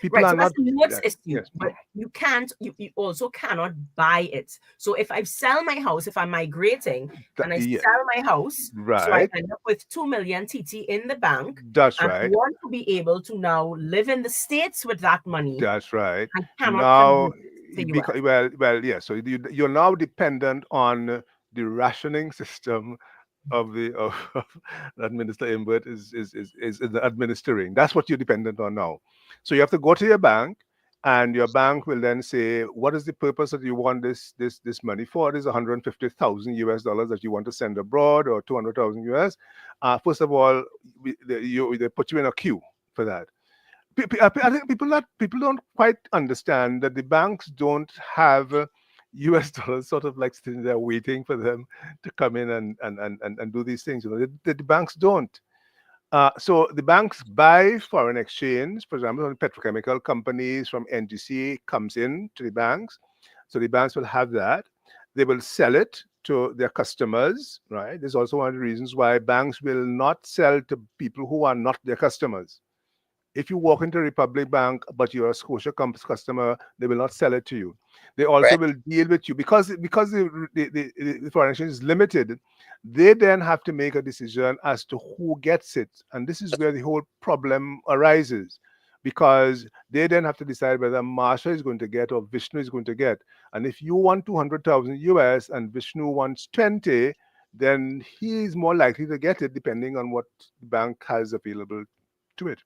People Right. are So that's not. the notes issue, Yes, but you can't, you also cannot buy it. So if I sell my house, if I'm migrating and I yeah, sell my house, so I right. end up with 2 million TT in the bank, That's and I right. want to be able to now live in the States with that money, That's right. I cannot Now, convert to US. because yeah. So you're now dependent on the rationing system of the of that Minister Imbert is administering. That's what you're dependent on now. So you have to go to your bank, and your bank will then say, what is the purpose that you want this money for? It is 150,000 US dollars that you want to send abroad, or 200,000 US. First of all, they put you in a queue for that. I think people don't quite understand that the banks don't have US dollars sort of like sitting there waiting for them to come in and do these things. You know, the banks don't. So the banks buy foreign exchange, for example, from petrochemical companies from NGC comes in to the banks. So the banks will have that. They will sell it to their customers, right? There's also one of the reasons why banks will not sell to people who are not their customers. If you walk into Republic Bank, but you're a Scotia customer, they will not sell it to you. They also Right. will deal with you because the foreign exchange is limited. They then have to make a decision as to who gets it, and this is where the whole problem arises, because they then have to decide whether Marsha is going to get or Vishnu is going to get. And if you want 200,000 US and Vishnu wants 20, then he is more likely to get it depending on what the bank has available to it.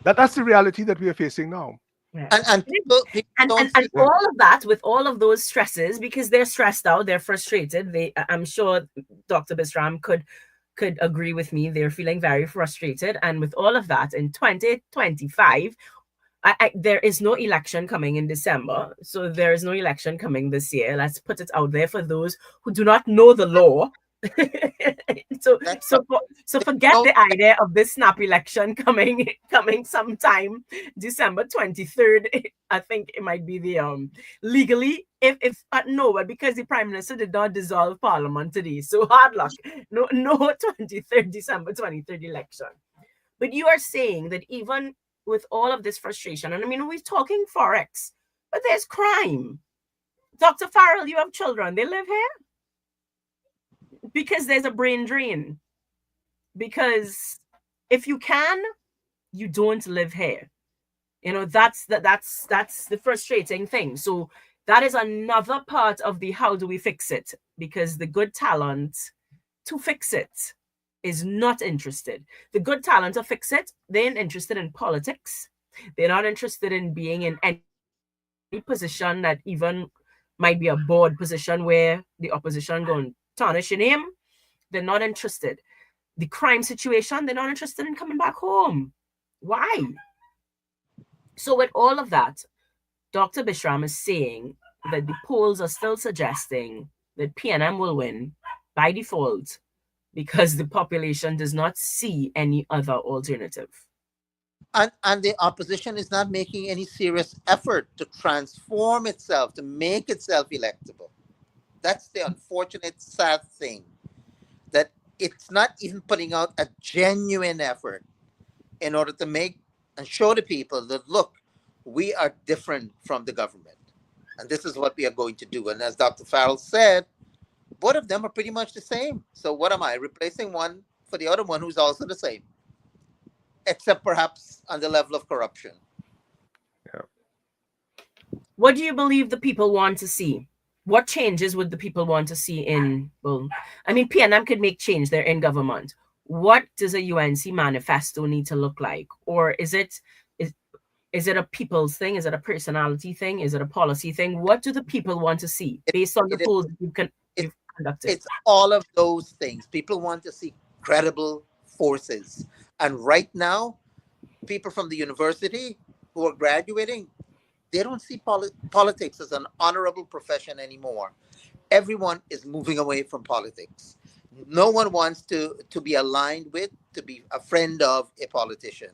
That's the reality that we are facing now. Yeah. And people don't And see. Yeah. all of that, with all of those stresses, because they're stressed out, they're frustrated. I'm sure Dr. Bisram could agree with me. They're feeling very frustrated, and with all of that, in 2025, there is no election coming in December, so there is no election coming this year. Let's put it out there for those who do not know the law. so That's right. so so They forget don't. the idea of this snap election coming sometime December 23rd. I think it might be the legally, if no, but because the prime minister did not dissolve parliament today, so hard luck. No 23rd December 23rd election. But you are saying that even with all of this frustration, and I mean, we're talking Forex, but there's crime. Dr. Farrell, you have children, they live here because there's a brain drain. Because if you can, you don't live here. You know, that's the frustrating thing. So that is another part of the how do we fix it, because the good talent to fix it is not interested. The good talent to fix it, they ain't interested in politics. They're not interested in being in any position that even might be a board position where the opposition going tarnish your name. They're not interested. The crime situation, they're not interested in coming back home. Why? So with all of that, Dr. Bishram is saying that the polls are still suggesting that PNM will win by default because the population does not see any other alternative. And the opposition is not making any serious effort to transform itself, to make itself electable. That's the unfortunate, sad thing, that it's not even putting out a genuine effort in order to make and show the people that, look, we are different from the government. And this is what we are going to do. And as Dr. Farrell said, both of them are pretty much the same. So what am I replacing one for the other one who's also the same, except perhaps on the level of corruption? Yeah. What do you believe the people want to see? What changes would the people want to see in, well, I mean, PNM could make change. They're in government. What does a UNC manifesto need to look like? Or is it a people's thing? Is it a personality thing? Is it a policy thing? What do the people want to see It, based on the it, polls it, you've conducted? it's all of those things. People want to see credible forces. And right now, people from the university who are graduating, they don't see politics as an honorable profession anymore. Everyone is moving away from politics. No one wants to be aligned with, to be a friend of a politician,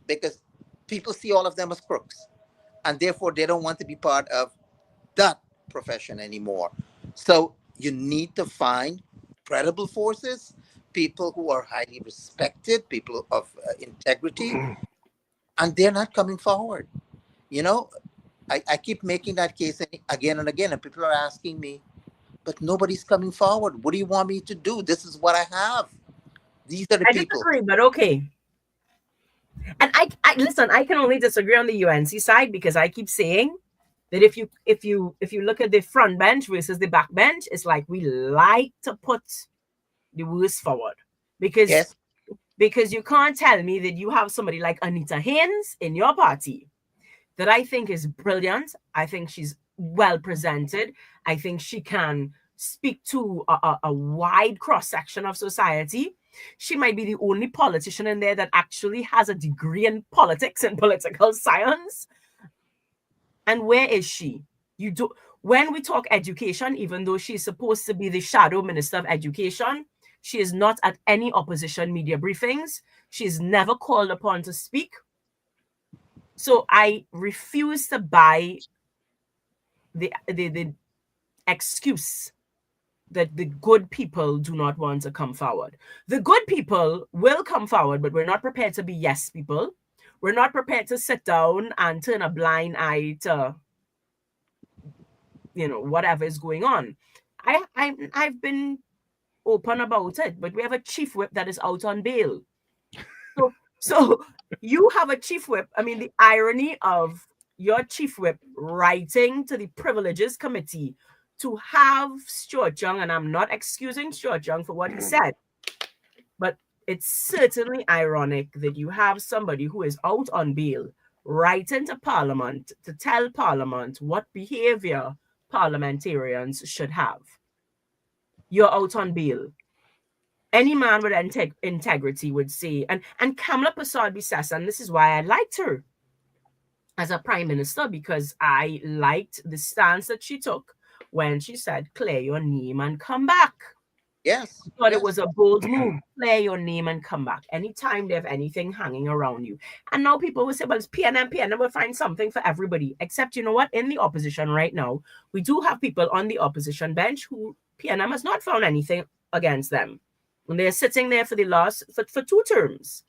because people see all of them as crooks. And therefore, they don't want to be part of that profession anymore. So you need to find credible forces, people who are highly respected, people of integrity, and they're not coming forward. You know, I keep making that case again and again, and people are asking me, but nobody's coming forward. What do you want me to do? This is what I have. These are the I people. disagree, but okay. And I listen, I can only disagree on the UNC side because I keep saying that if you look at the front bench versus the back bench, it's like we like to put the worst forward because Yes. you can't tell me that you have somebody like Anita Haynes in your party that I think is brilliant. I think she's well presented. I think she can speak to a wide cross section of society. She might be the only politician in there that actually has a degree in politics and political science. And where is she? You do when we talk education, even though she's supposed to be the shadow minister of education, she is not at any opposition media briefings. She's never called upon to speak. So I refuse to buy the excuse that the good people do not want to come forward. The good people will come forward, but we're not prepared to be yes people. We're not prepared to sit down and turn a blind eye to, whatever is going on. I've been open about it, but we have a chief whip that is out on bail. So you have a chief whip. I mean, the irony of your chief whip writing to the privileges committee to have Stuart Young, and I'm not excusing Stuart Young for what he said, but it's certainly ironic that you have somebody who is out on bail writing to Parliament to tell Parliament what behavior parliamentarians should have. You're out on bail. Any man with integrity would say, and Kamala Persad-Bissessar, and this is why I liked her as a prime minister, because I liked the stance that she took when she said, clear your name and come back. Yes. I thought yes. it was a bold move. Clear your name and come back. Anytime they have anything hanging around you. And now people will say, well, it's PNM will find something for everybody. Except, you know what? In the opposition right now, we do have people on the opposition bench who PNM has not found anything against them. And they're sitting there for the last, for 2 terms.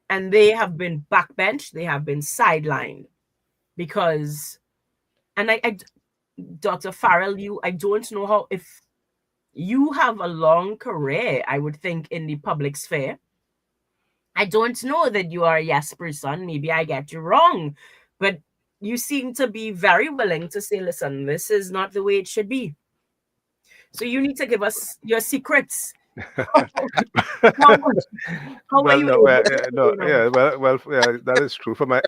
And they have been backbenched. They have been sidelined. Because, and I Dr. Farrell, I don't know how, if you have a long career, I would think, in the public sphere. I don't know that you are a yes person. Maybe I get you wrong. But you seem to be very willing to say, listen, this is not the way it should be. So you need to give us your secrets. How are you? That is true. For my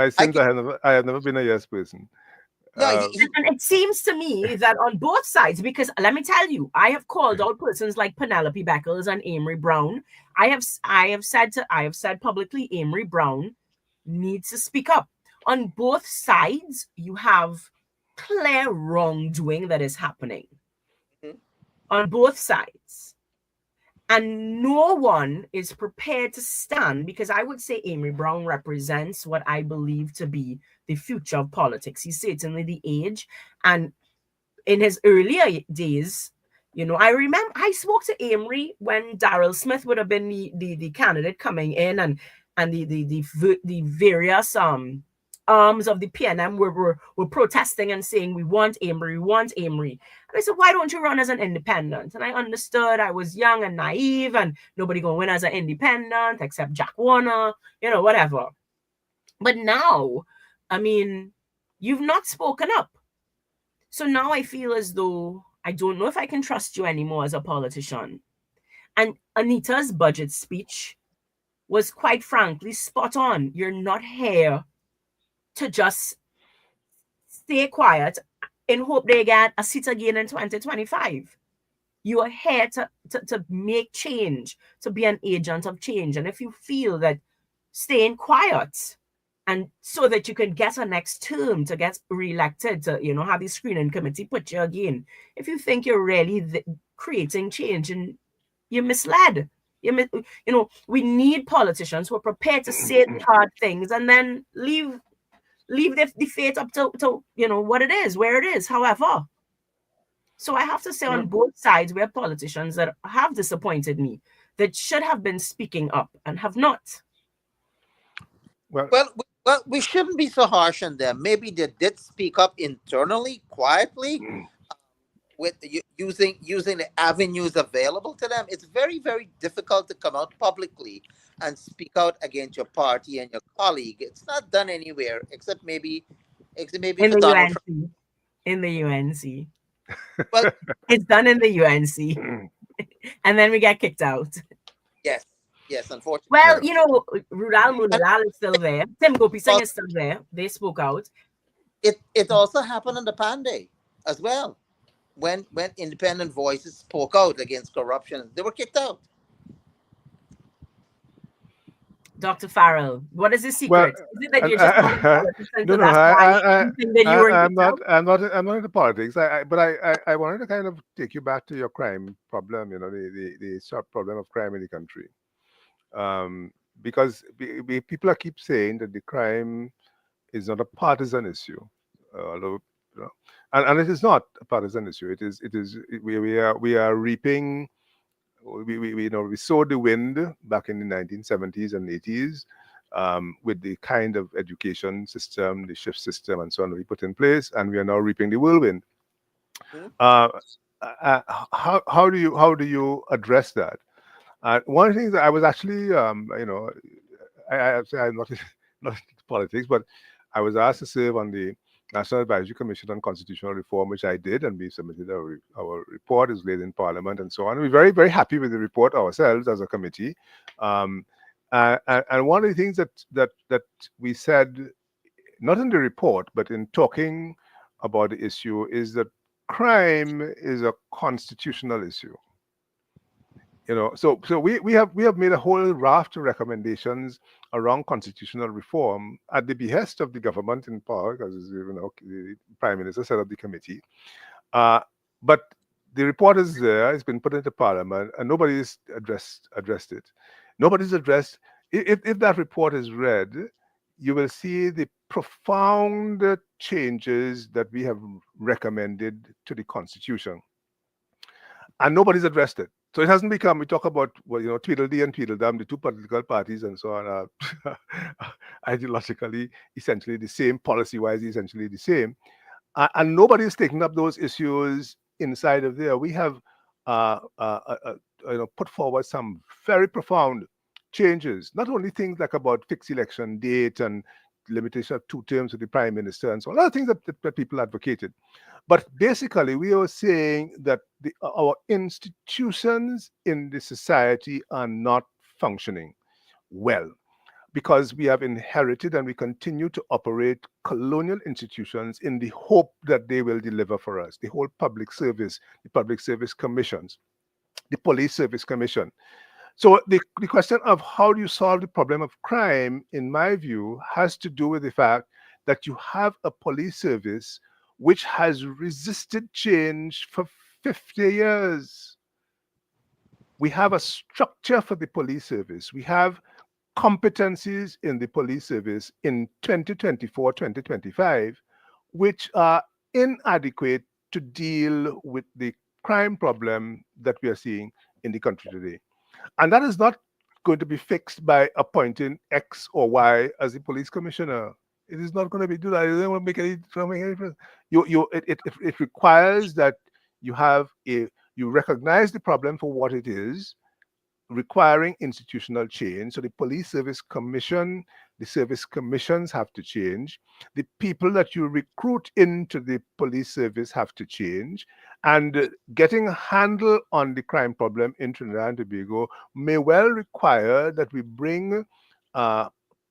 sins, I have never been a yes person. And it seems to me that on both sides, because let me tell you, I have called out persons like Penelope Beckles and Amory Brown. I have said publicly, Amory Brown needs to speak up. On both sides, you have clear wrongdoing that is happening. Mm-hmm. On both sides. And no one is prepared to stand, because I would say Amory Brown represents what I believe to be the future of politics. He's certainly the age. And in his earlier days, I remember I spoke to Amory when Darrell Smith would have been the candidate coming in, and the various arms of the PNM were protesting and saying, we want Amory. And I said, why don't you run as an independent? And I understood I was young and naive and nobody going to win as an independent except Jack Warner, whatever. But now, I mean, you've not spoken up. So now I feel as though I don't know if I can trust you anymore as a politician. And Anita's budget speech was quite frankly spot on. You're not here to just stay quiet in hope they get a seat again in 2025. You are here to make change, to be an agent of change. And if you feel that staying quiet and so that you can get a next term to get reelected, to have the screening committee put you again, if you think you're really creating change, and you're misled. We need politicians who are prepared to say the hard things and then leave the fate up to what it is, where it is, however. So I have to say, on both sides, we have politicians that have disappointed me, that should have been speaking up and have not. Well, Well, we shouldn't be so harsh on them. Maybe they did speak up internally, quietly, with using the avenues available to them. It's very difficult to come out publicly and speak out against your party and your colleague. It's not done anywhere except maybe In for the Donald Trump. UNC. In the UNC. Well, It's done in the UNC. And then we get kicked out. yes, yes, unfortunately. Well, yeah. Rudal And Munalal is still there. Tim Gopi Singh also, is still there. They spoke out. it also happened on the Panday as well. When independent voices spoke out against corruption, they were kicked out. Dr. Farrell, what is the Well, secret? Is it that and, you're just not in politics and no, so no, that's why you think that you were I'm kicked not, out? I'm not into politics. But I wanted to kind of take you back to your crime problem. The sort of problem of crime in the country. Um, because people keep saying that the crime is not a partisan issue, although you know, and it is not a partisan issue. We are reaping. We sowed the wind back in the 1970s and 80s with the kind of education system, the shift system, and so on we put in place, and we are now reaping the whirlwind. Mhm. Uh, how do you address that? One of the things that I was actually, I say I'm not not into politics, but I was asked to serve on the National Advisory Commission on Constitutional Reform, which I did, and we submitted our report. Is laid in Parliament and so on. We're very happy with the report ourselves as a committee. Um, and one of the things that we said, not in the report, but in talking about the issue, is that crime is a constitutional issue. So we have made a whole raft of recommendations around constitutional reform at the behest of the government in power, because the prime minister set up the committee. But the report is there; it's been put into parliament, and nobody's addressed it. Nobody's addressed. If that report is read, you will see the profound changes that we have recommended to the constitution, and nobody's addressed it. So it hasn't become. We talk about, well, Tweedledee and Tweedledum, the two political parties, and so on, are ideologically essentially the same, policy-wise essentially the same, and nobody's taking up those issues inside of there. We have, put forward some very profound changes. Not only things like about fixed election date and limitation of 2 terms of the prime minister and so on, a lot of things that people advocated. But basically, we are saying that our institutions in the society are not functioning well, because we have inherited and we continue to operate colonial institutions in the hope that they will deliver for us. The whole public service, the public service commissions, the police service commission. So the question of how do you solve the problem of crime, in my view, has to do with the fact that you have a police service which has resisted change for 50 years. We have a structure for the police service. We have competencies in the police service in 2024, 2025, which are inadequate to deal with the crime problem that we are seeing in the country today. And that is not going to be fixed by appointing X or Y as the police commissioner. It is not going to be do that. It doesn't want to make any difference. It requires that you have you recognize the problem for what it is, requiring institutional change. So the police service commission, the service commissions have to change. The people that you recruit into the police service have to change. And getting a handle on the crime problem in Trinidad and Tobago may well require that we bring uh,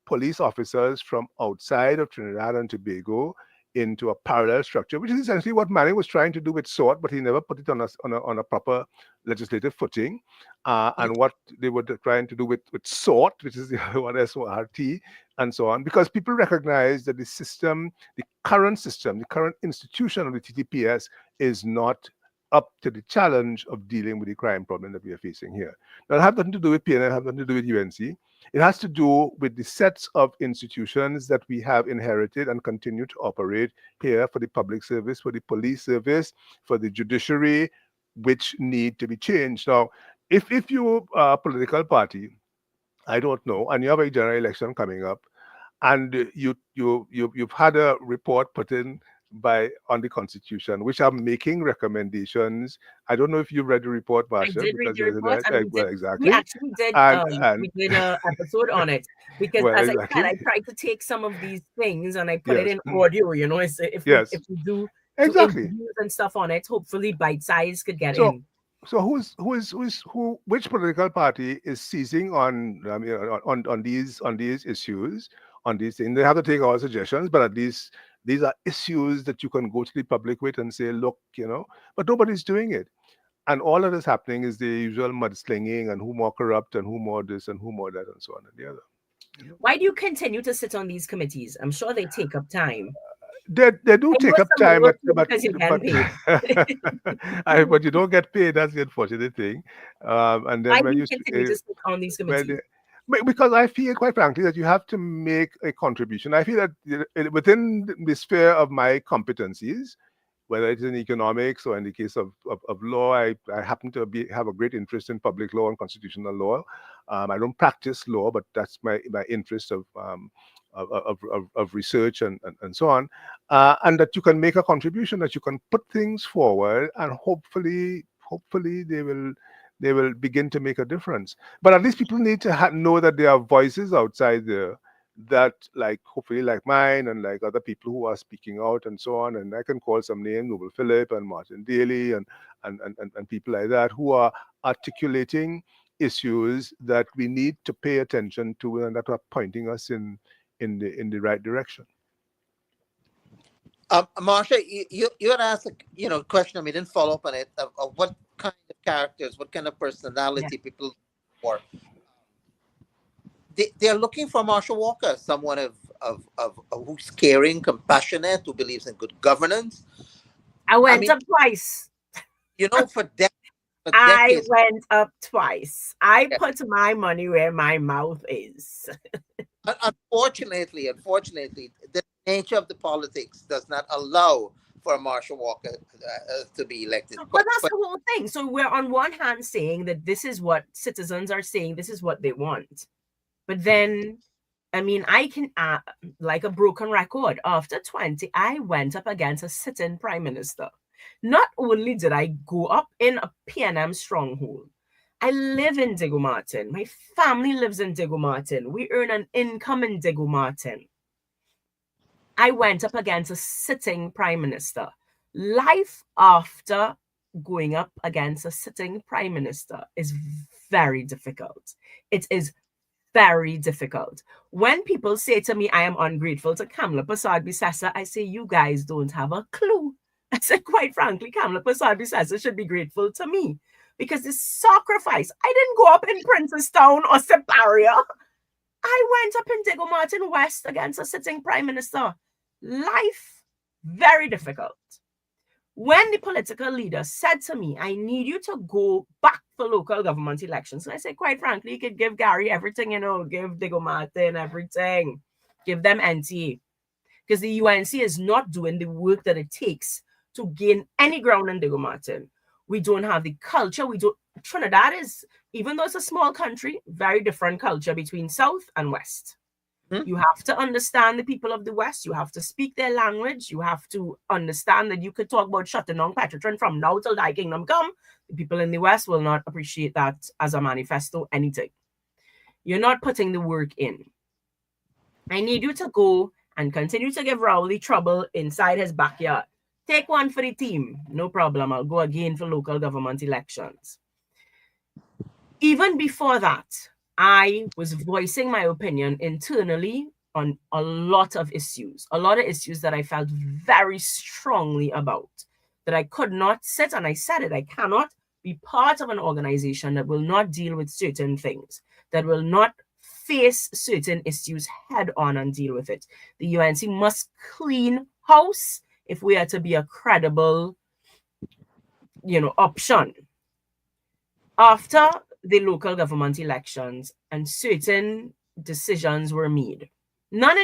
police officers from outside of Trinidad and Tobago into a parallel structure, which is essentially what Manning was trying to do with SORT, but he never put it on a proper legislative footing. And what they were trying to do with SORT, which is the other one, SORT, and so on, because people recognize that the system, the current institution of the TTPS is not up to the challenge of dealing with the crime problem that we are facing here. Now, it has nothing to do with PNL, it has nothing to do with UNC. It has to do with the sets of institutions that we have inherited and continue to operate here for the public service, for the police service, for the judiciary, which need to be changed. Now, if you are a political party, I don't know, and you have a general election coming up, and you've had a report put in by on the Constitution, which are making recommendations. I don't know if you read the report, I Marsha, did read because the you're in report, it. and Well, we exactly, actually did and we did a episode on it, because well, as I said, exactly, I tried to take some of these things and I put it yes, in audio. You know, yes, if we do to exactly. interviews and stuff on it, hopefully bite size could get So in. so which political party is seizing on, I mean, on these issues, on these things? They have to take our suggestions, but at least these are issues that you can go to the public with and say, look, but nobody's doing it. And all that is happening is the usual mudslinging and who more corrupt and who more this and who more that and so on and the other. Why do you continue to sit on these committees? I'm sure they take up time. They do I know take up some time, work but too but because you're but getting paid. but you don't get paid. That's the unfortunate thing. And Why then do when you you continue to sit on these when committees? because I feel, quite frankly, that you have to make a contribution. I feel that within the sphere of my competencies, whether it's in economics or in the case of law, I happen to have a great interest in public law and constitutional law. I don't practice law, but that's my interest of research and so on. And that you can make a contribution, that you can put things forward, and hopefully they will begin to make a difference. But at least people need to know that there are voices outside there that, like, hopefully like mine and like other people who are speaking out and so on. And I can call some names: Noble Phillip and Martin Daly and people like that, who are articulating issues that we need to pay attention to and that are pointing us in the right direction. Marsha, you had asked a question. I mean, didn't follow up on it, of what kind of characters, what kind of Yeah. personality people look for. They're looking for Marsha Walker, someone of who's caring, compassionate, who believes in good governance. I I went mean, up twice. For I decades, went up twice. I yeah. put my money where my mouth is. Unfortunately, the nature of the politics does not allow for Marsha Walker to be elected. But that's the whole thing. So we're on one hand saying that this is what citizens are saying, this is what they want. But then, I mean, I can, like a broken record, after 20, I went up against a sitting prime minister. Not only did I go up in a PNM stronghold, I live in Diego Martin. My family lives in Diego Martin. We earn an income in Diego Martin. I went up against a sitting prime minister. Life after going up against a sitting prime minister is very difficult. It is very difficult. When people say to me, I am ungrateful to Kamla Persad-Bissessar, I say, you guys don't have a clue. I said, quite frankly, Kamla Persad-Bissessar should be grateful to me, because the sacrifice, I didn't go up in Princestown or Separia. I went up in Diego Martin West against a sitting prime minister. Life, very difficult. When the political leader said to me, I need you to go back for local government elections, and I said, quite frankly, you could give Gary everything, give Diego Martin everything, give them NTA, because the UNC is not doing the work that it takes to gain any ground in Diego Martin. We don't have the culture. Trinidad is, even though it's a small country, very different culture between South and West. You have to understand the people of the West. You have to speak their language. You have to understand that you could talk about shutting down Petrotron from now till thy kingdom come. The people in the West will not appreciate that as a manifesto, anything. You're not putting the work in. I need you to go and continue to give Rowley trouble inside his backyard. Take one for the team. No problem. I'll go again for local government elections. Even before that, I was voicing my opinion internally on a lot of issues that I felt very strongly about, that I could not sit, and I said it, I cannot be part of an organization that will not deal with certain things, that will not face certain issues head on and deal with it. The UNC must clean house if we are to be a credible, option. After the local government elections and certain decisions were made, none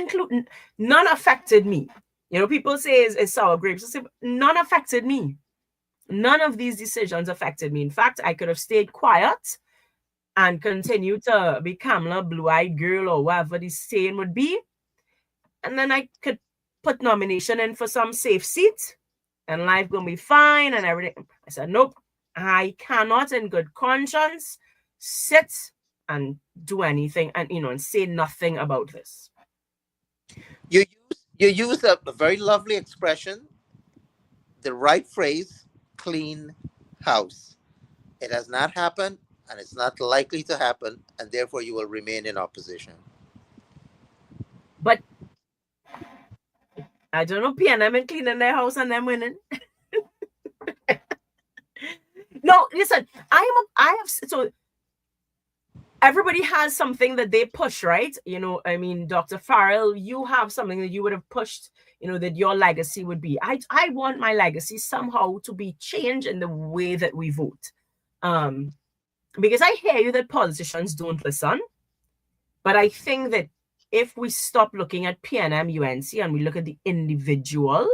affected me. People say it's sour grapes. I say, none affected me. None of these decisions affected me. In fact, I could have stayed quiet and continued to be Kamla, blue-eyed girl, or whatever the saying would be. and then I could put nomination in for some safe seat, and life gonna be fine and everything. I said, nope, I cannot in good conscience sit and do anything and and say nothing about this. You use a very lovely expression, the right phrase, clean house. It has not happened, and it's not likely to happen, and therefore you will remain in opposition. But I don't know, PNM and cleaning their house and them winning. No, listen, I have so everybody has something that they push, right? I mean, Dr. Farrell, you have something that you would have pushed, that your legacy would be. I want my legacy somehow to be changed in the way that we vote. Because I hear you that politicians don't listen, but I think that if we stop looking at PNM, UNC, and we look at the individual,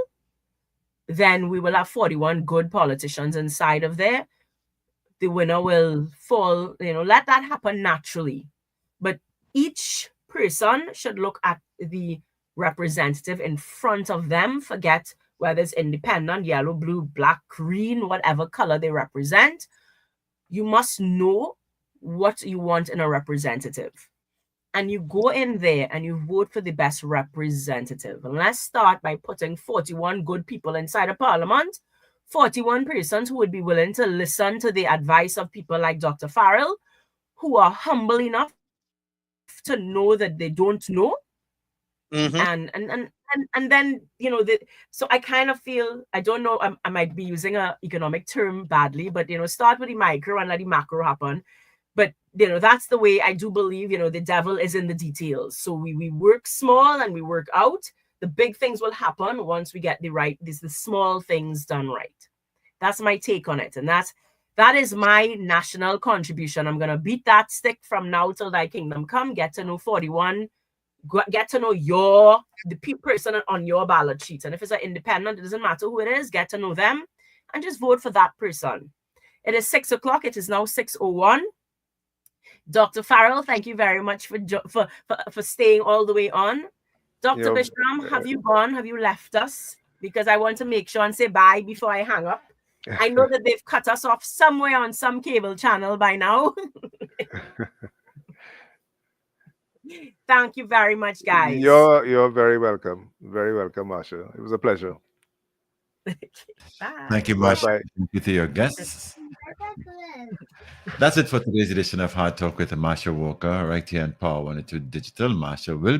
then we will have 41 good politicians inside of there. The winner will fall, let that happen naturally. But each person should look at the representative in front of them, forget whether it's independent, yellow, blue, black, green, whatever color they represent. You must know what you want in a representative. And you go in there and you vote for the best representative. And let's start by putting 41 good people inside of parliament, 41 persons who would be willing to listen to the advice of people like Dr. Farrell, who are humble enough to know that they don't know. And then so I kind of feel, I don't know, I might be using an economic term badly, but start with the micro and let the macro happen. But that's the way I do believe. The devil is in the details. So we work small and we work out. The big things will happen once we get the small things done right. That's my take on it, and that is my national contribution. I'm gonna beat that stick from now till thy kingdom come. Get to know 41. Get to know the person on your ballot sheet, and if it's an independent, it doesn't matter who it is. Get to know them, and just vote for that person. It is 6 o'clock. It is now 6:01. Dr. Farrell, thank you very much for staying all the way on. Dr. Bishram, have you gone? Have you left us? Because I want to make sure and say bye before I hang up. I know that they've cut us off somewhere on some cable channel by now. Thank you very much, guys. You're very welcome. Very welcome, Marsha. It was a pleasure. Bye. Thank you, Marsha. Thank you to your guests. That's it for today's edition of Hard Talk with Marsha Walker, right here on Power 102 Digital. Marsha will be